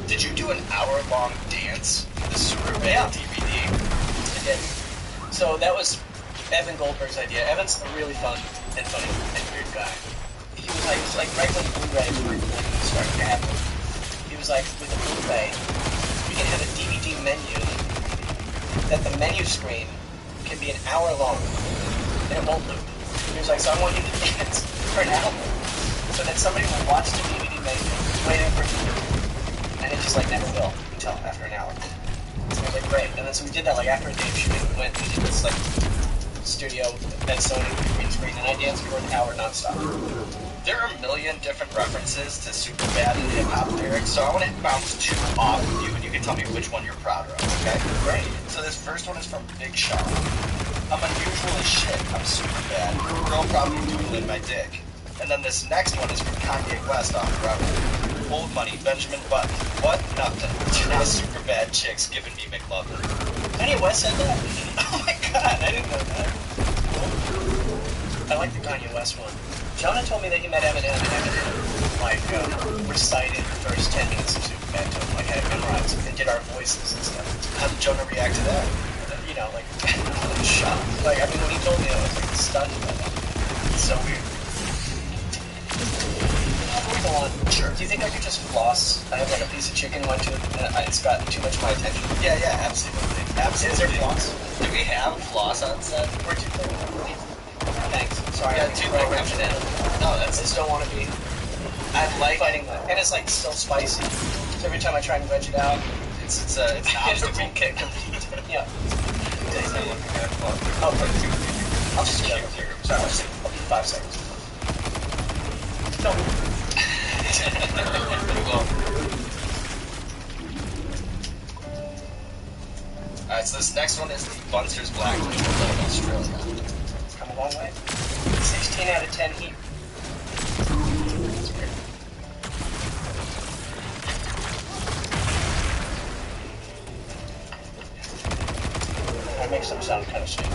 Did you do an hour-long dance for the Superbad DVD? I did. So that was Evan Goldberg's idea. Evan's a really fun and funny and weird guy. He was like right when Blu-ray was starting to happen. He was like, with a Blu-ray, we can have a DVD menu that the menu screen can be an hour long and it won't loop. He was like, so I want you to dance for an album, so that somebody will watch the DVD menu, waiting for it to loop, and it just like never will until after an hour. So I was like, great. And then so we did that like after a day of shooting. We went and did this like studio at Sony green screen, and I danced for an hour nonstop. There are a million different references to Superbad and hip-hop lyrics, so I want to bounce two off of you, and you can tell me which one you're prouder of, okay? Great. So this first one is from Big Sean. I'm unusual as shit, I'm Superbad. Girl probably doodling my dick. And then this next one is from Kanye West off Rebel. Old Money, Benjamin Button. What? Nothing. Now Superbad chicks giving me McLovin. Kanye West said that? Oh my god, I didn't know that. I like the Kanye West one. Jonah told me that he met Eminem, and Eminem, like, recited the first 10 minutes of Superbad to him, like, had it memorized, and did our voices and stuff. How did Jonah react to that? You know, like, shocked. Like, I mean, when he told me, I was, like, stunned by that. It's so weird. Before we go on, Sure. do you think I could just floss? I have, like, a piece of chicken, went to it, and it's gotten too much of my attention. Yeah, absolutely. Is there floss? Do we have floss on set? We're too thick. Thanks. Sorry, Yeah, I'm too too thick. much in. No, I that's just don't want to be I like fighting that. And it's, like, still spicy. So every time I try and wedge it out, it's an it's a obstacle. re-kick. Yeah. Days I'm looking at, well, Oh, perfect. I'll just cute go. here. this next one is the Bunster's Black, which is in Australia. It's come a long way. 16 out of 10 heat. That's weird. That makes them sound kind of stupid.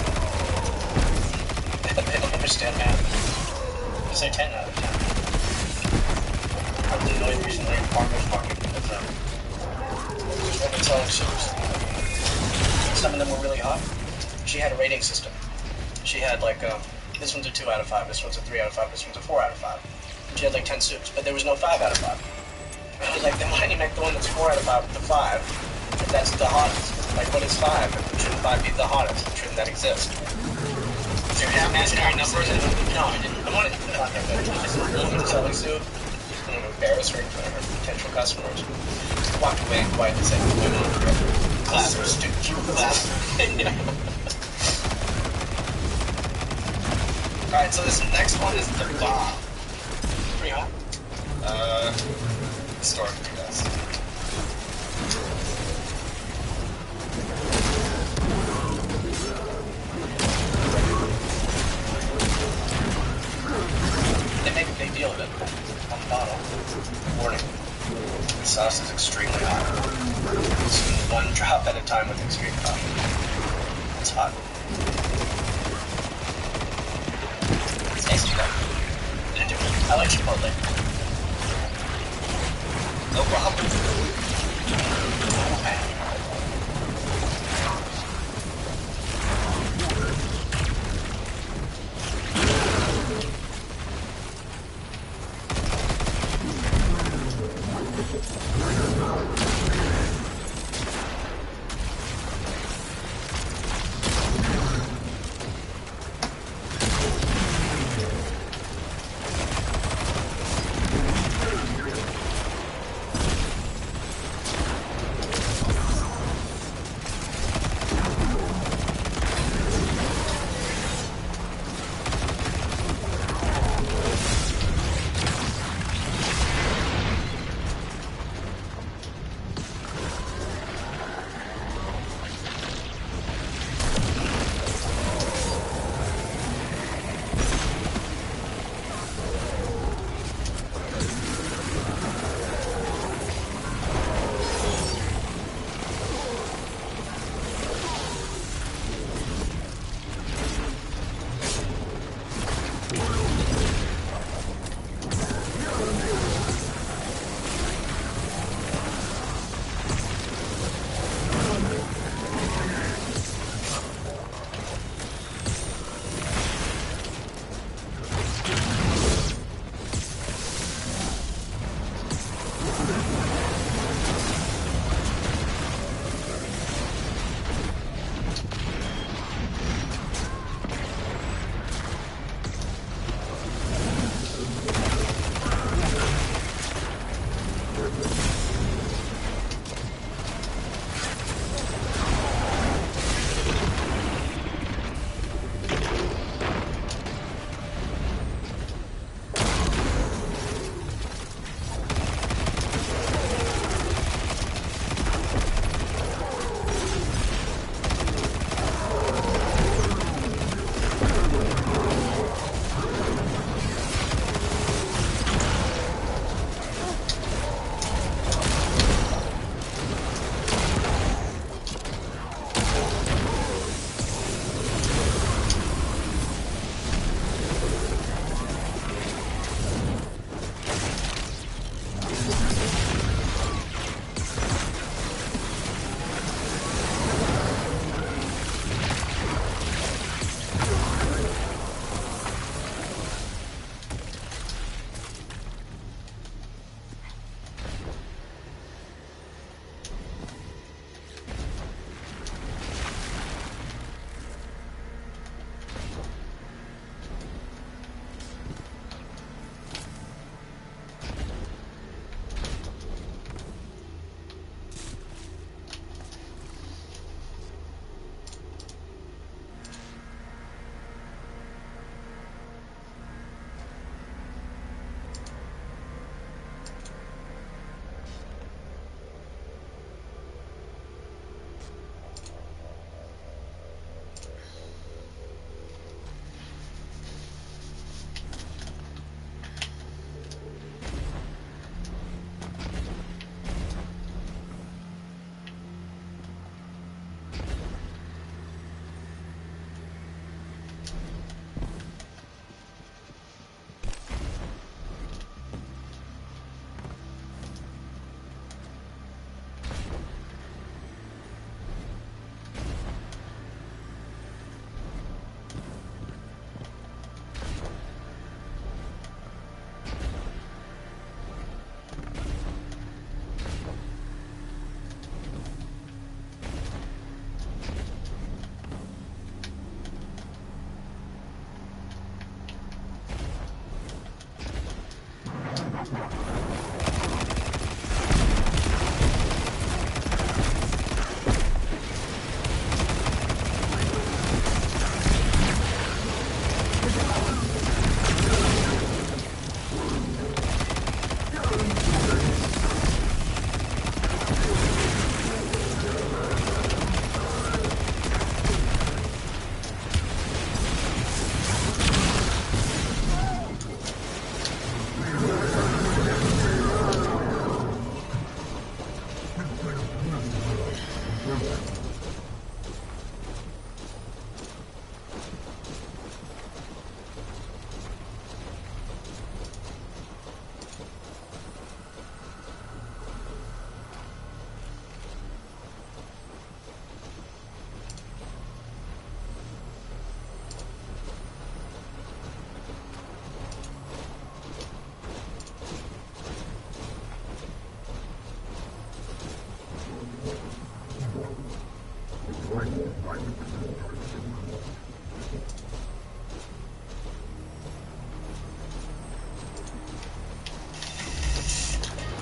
They don't understand math. I say 10 out of 10. I was annoyed recently in farmer's market with them. Just women selling soups. Some of them were really hot. She had a rating system. She had like, this one's a 2 out of 5, this one's a 3 out of 5, this one's a 4 out of 5. And she had like 10 soups, but there was no 5 out of 5. And I was like, then why don't you make the one that's 4 out of 5 with the 5? If that's the hottest. Like, what is 5? Shouldn't 5 be the hottest? Shouldn't that exist? Do you have imaginary numbers? No, I didn't. I wanted to put it on there, but this is a woman selling soup. I'm going to embarrass her in front of her potential customers. Walked away and quietly said, women on the road. Class or stupid. Class. Alright, so this next one is the bomb. Pretty hot. Historically, yes. They make a big deal of it on the bottle. Warning. The sauce is extremely hot. Consume 1 drop at a time with extreme caution. It's hot. It's tasty though. I like Chipotle. No problem.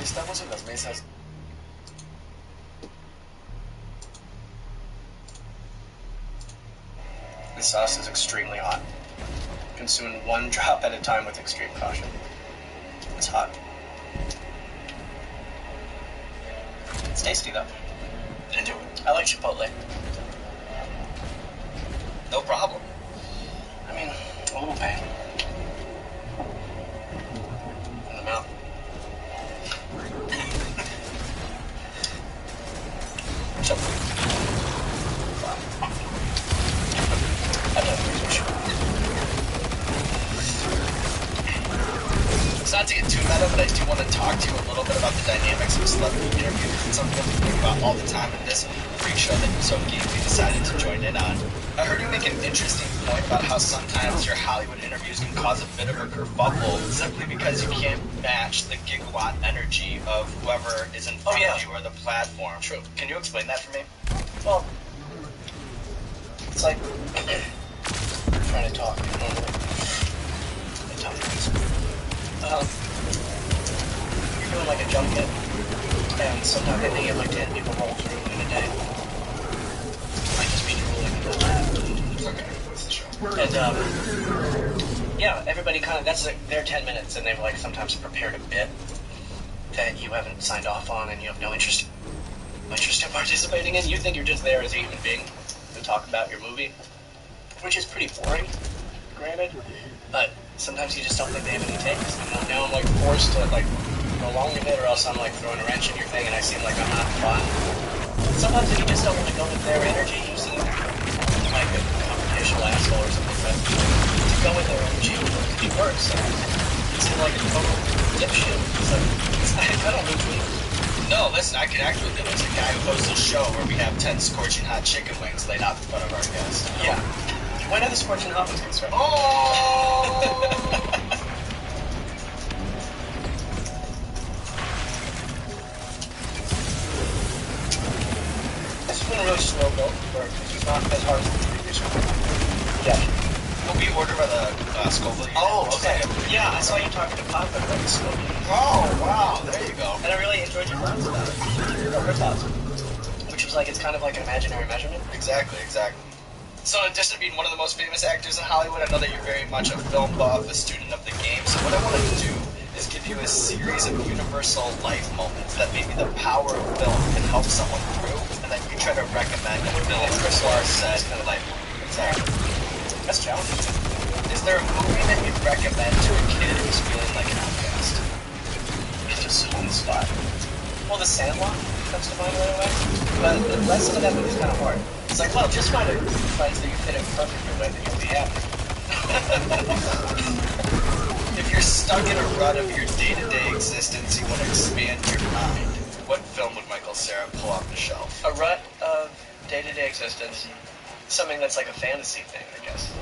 Estamos en las mesas. The sauce is extremely hot. Consume 1 drop at a time with extreme caution. It's hot. It's tasty though. Into it. I like Chipotle. No problem. I mean, a little pain. In the mouth. It's not to get too meta, but I do want to talk to you a little bit about the dynamics of celebrity interviews. It's something we think about all the time in this freak show that you so gamely decided to join in on. I heard you make an interesting point about how sometimes your Hollywood interviews can cause a bit of a kerfuffle simply because you can't match the gigawatt energy of whoever is in front of you or the platform. True. Can you explain that for me? Well, it's like trying to talk normally. You're doing like a junket, and sometimes they get like 10 people roll through in a day. Might just be drooling. Okay, what's the show? And yeah, everybody kind of, that's like their 10 minutes, and they've like sometimes prepared a bit that you haven't signed off on and you have no interest in participating in. You think you're just there as a human being to talk about your movie, which is pretty boring, granted, but sometimes you just don't think they have any takes. And now I'm like forced to like go along with it, or else I'm like throwing a wrench in your thing and I seem like I'm not fun. Sometimes if you just don't want to go with their energy, you seem like a confrontational asshole or something, but to go with their energy could be worse. You seem like a total dipshit. So I don't mean to. No, listen, I can actually do it. It's a guy who hosts a show where we have 10 scorching hot chicken wings laid out in front of our guests. Yeah. When are the scorching hot ones going to start? Oh! This has been a really slow build, where it's not as hard as the previous one. Yeah. Will be ordered by the Scoville. Oh, okay. Yeah, I saw you talking to Papa about the Scoville. Oh, wow, there you go. And I really enjoyed your thoughts about it. Her thoughts. Which was like, it's kind of like an imaginary measurement. Exactly. So in addition to being one of the most famous actors in Hollywood, I know that you're very much a film buff, a student of the game. So what I want to do is give you a series of universal life moments that maybe the power of film can help someone through, and then you try to recommend a film or set kind of life moment. Exactly. That's challenging. Is there a movie that you'd recommend to a kid who's feeling like an outcast? It's just so on the spot. Well, The Sandlot comes to mind right away. But the lesson of that movie is kind of hard. It's like, well, just find friends that you fit in perfectly with and you'll be happy. If you're stuck in a rut of your day-to-day existence, you want to expand your mind, what film would Michael Cera pull off the shelf? A rut of day-to-day existence. Something that's like a fantasy thing, I guess.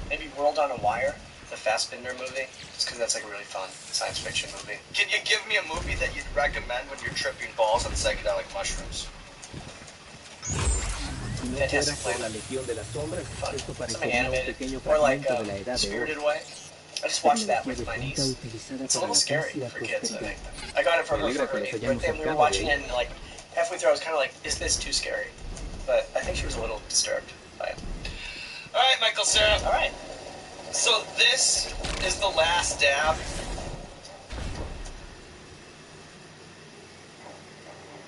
Maybe World on a Wire, the Fassbinder movie. Just because that's like a really fun science fiction movie. Can you give me a movie that you'd recommend when you're tripping balls on psychedelic mushrooms? Fantastic Planet. Fun. Something animated. Or like Spirited Away. I just watched that with my niece. It's a little scary for kids, I think. I got it for her 8th birthday, and we were watching it, and like halfway through I was kind of like, is this too scary? But I think she was a little disturbed by it. Alright, Michael Cera. Alright. So this is the last dab.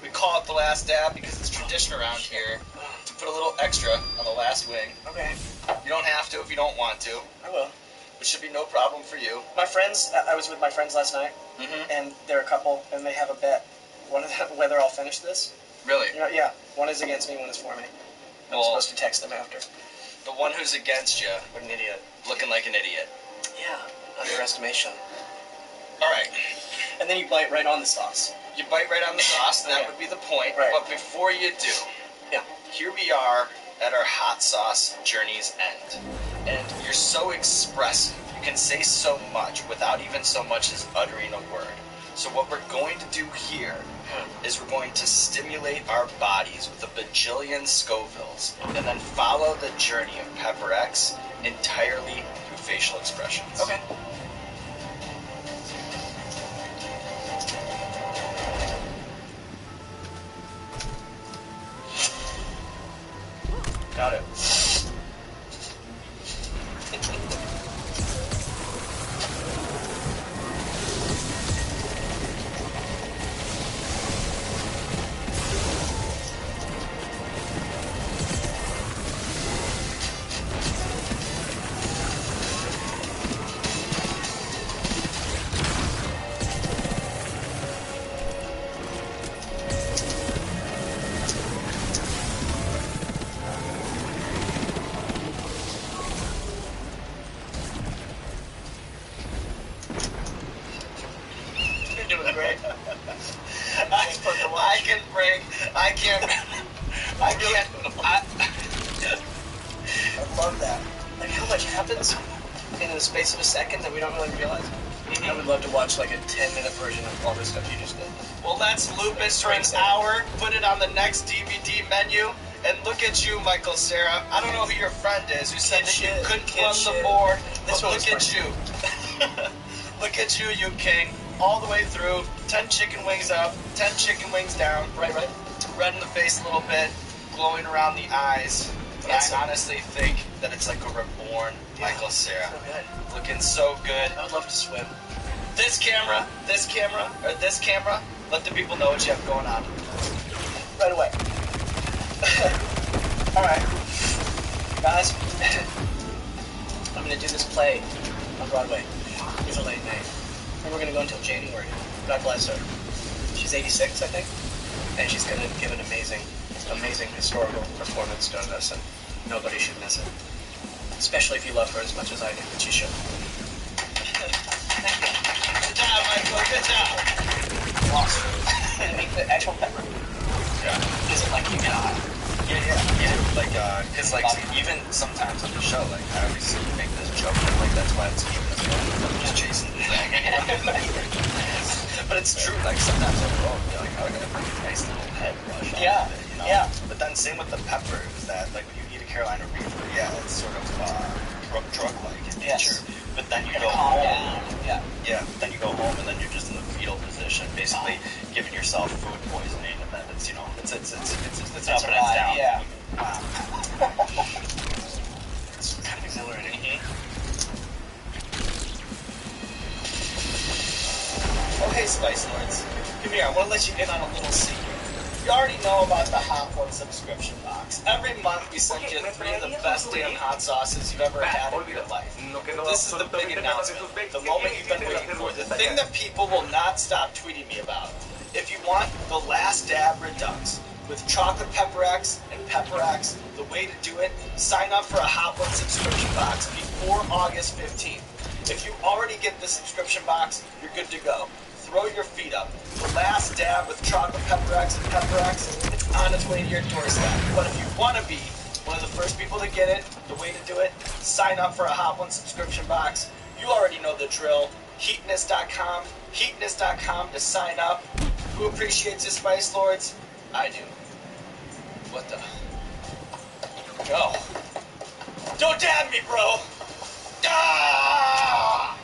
We call it the last dab because it's tradition around here to put a little extra on the last wing. Okay. You don't have to if you don't want to. I will. It should be no problem for you. My friends, I was with my friends last night, and they're a couple, and they have a bet. One of them, whether I'll finish this. Really? You know, yeah. One is against me, one is for me. I'm supposed to text them after. The one who's against you, What an idiot. looking like an idiot. Yeah. Underestimation. Alright. And then you bite right on the sauce. You bite right on the sauce, and that would be the point. Right. But before you do, Yeah. here we are at our hot sauce journey's end. And you're so expressive. You can say so much without even so much as uttering a word. So what we're going to do here is we're going to stimulate our bodies with a bajillion Scovilles and then follow the journey of Pepper X entirely through facial expressions. Okay. Got it. I love that. Like how much happens in the space of a second that we don't really realize. I would love to watch like a 10-minute version of all this stuff you just did. Well, let's loop it for an hour, put it on the next DVD menu, and look at you, Michael Cera. I don't know who your friend is who said that you couldn't run the board, but look at you. Look at you, you king. All the way through, 10 chicken wings up, 10 chicken wings down. Right. Red in the face a little bit, glowing around the eyes. But I honestly think that it's like a reborn Michael Cera. So good. Looking so good. I would love to swim. This camera, let the people know what you have going on. Right away. Alright. Guys, I'm going to do this play on Broadway. It's a late night. And we're going to go until January. God bless her. She's 86, I think. And she's going to give an amazing historical performance to us, and nobody should miss it. Especially if you love her as much as I do, which you should. Thank you. Good job, Michael. Good job. Awesome. And make the actual pepper. Yeah. Is it like you get hot? Yeah. Like, cause like even sometimes on the show, like I always make this joke, and like that's why it's even as well. I'm just chasing the thing. But it's true. Like sometimes on the road, you're like, oh, I got a pretty nice little head rush. Yeah. Of it, you know? Yeah. But then same with the pepper is that like when you eat a Carolina Reaper, yeah, it's sort of drug-like in nature. Yes. But then you And go calm home. down. Yeah. Yeah. Then you go home and then you're just in the fetal position, basically giving yourself food poisoning, and then it's it's up and it's down. Yeah. Wow. It's kind of exhilarating. Oh, hey, Spice Lords. Come here, I want to let you in on a little secret. You already know about the Hot One subscription box. Every month we send you 3 of the best damn hot sauces you've ever had in your life. But this is the big announcement, the moment you've been waiting for, the thing that people will not stop tweeting me about. If you want the last dab Redux with chocolate Pepper X and Pepper X, the way to do it, sign up for a Hot One subscription box before August 15th. If you already get the subscription box, you're good to go. Throw your feet up. The last dab with chocolate Pepper X and Pepper X, it's on its way to your doorstep. But if you want to be one of the first people to get it, the way to do it, sign up for a Hot One subscription box. You already know the drill. Heatness.com to sign up. Who appreciates the Spice Lords? I do. What the? Go. Don't dab me, bro! Ah!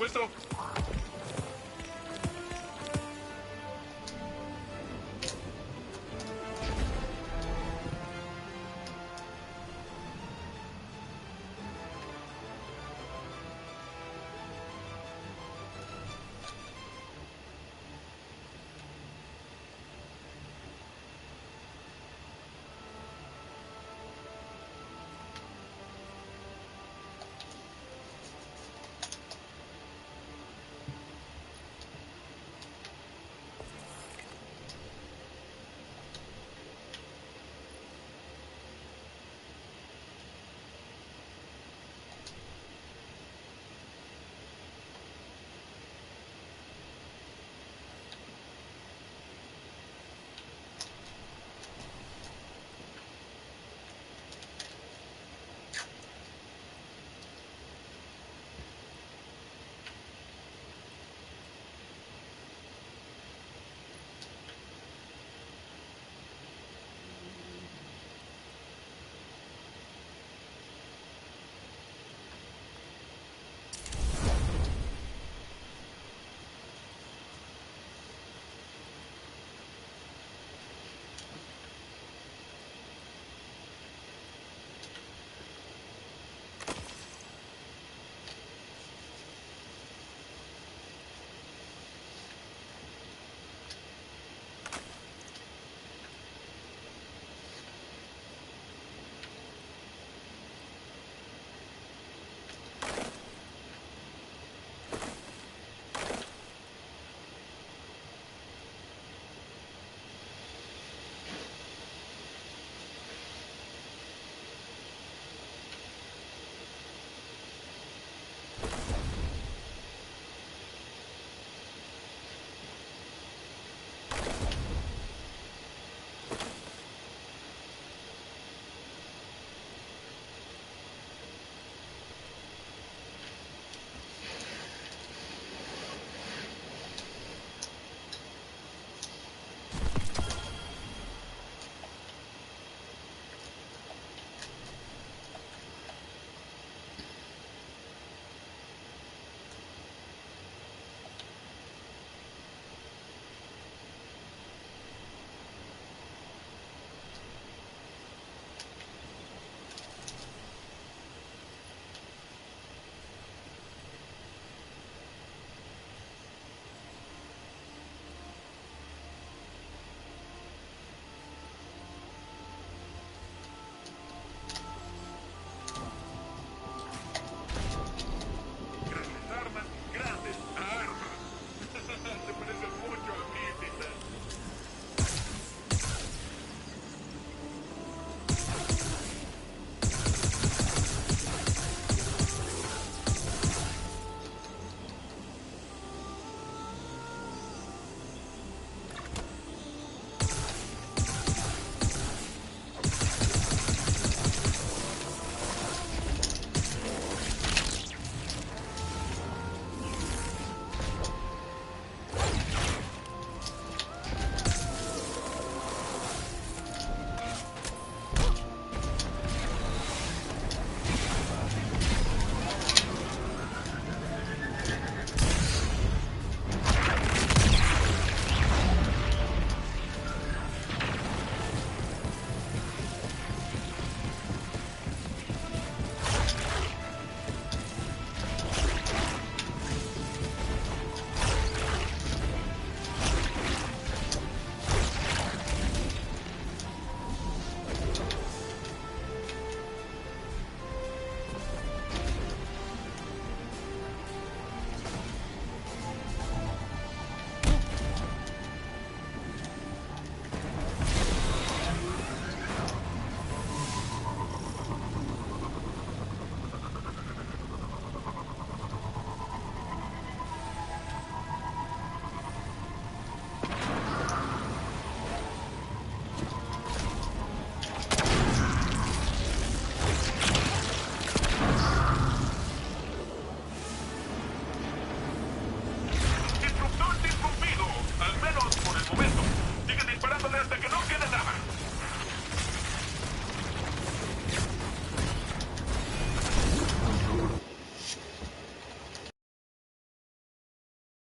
supuesto.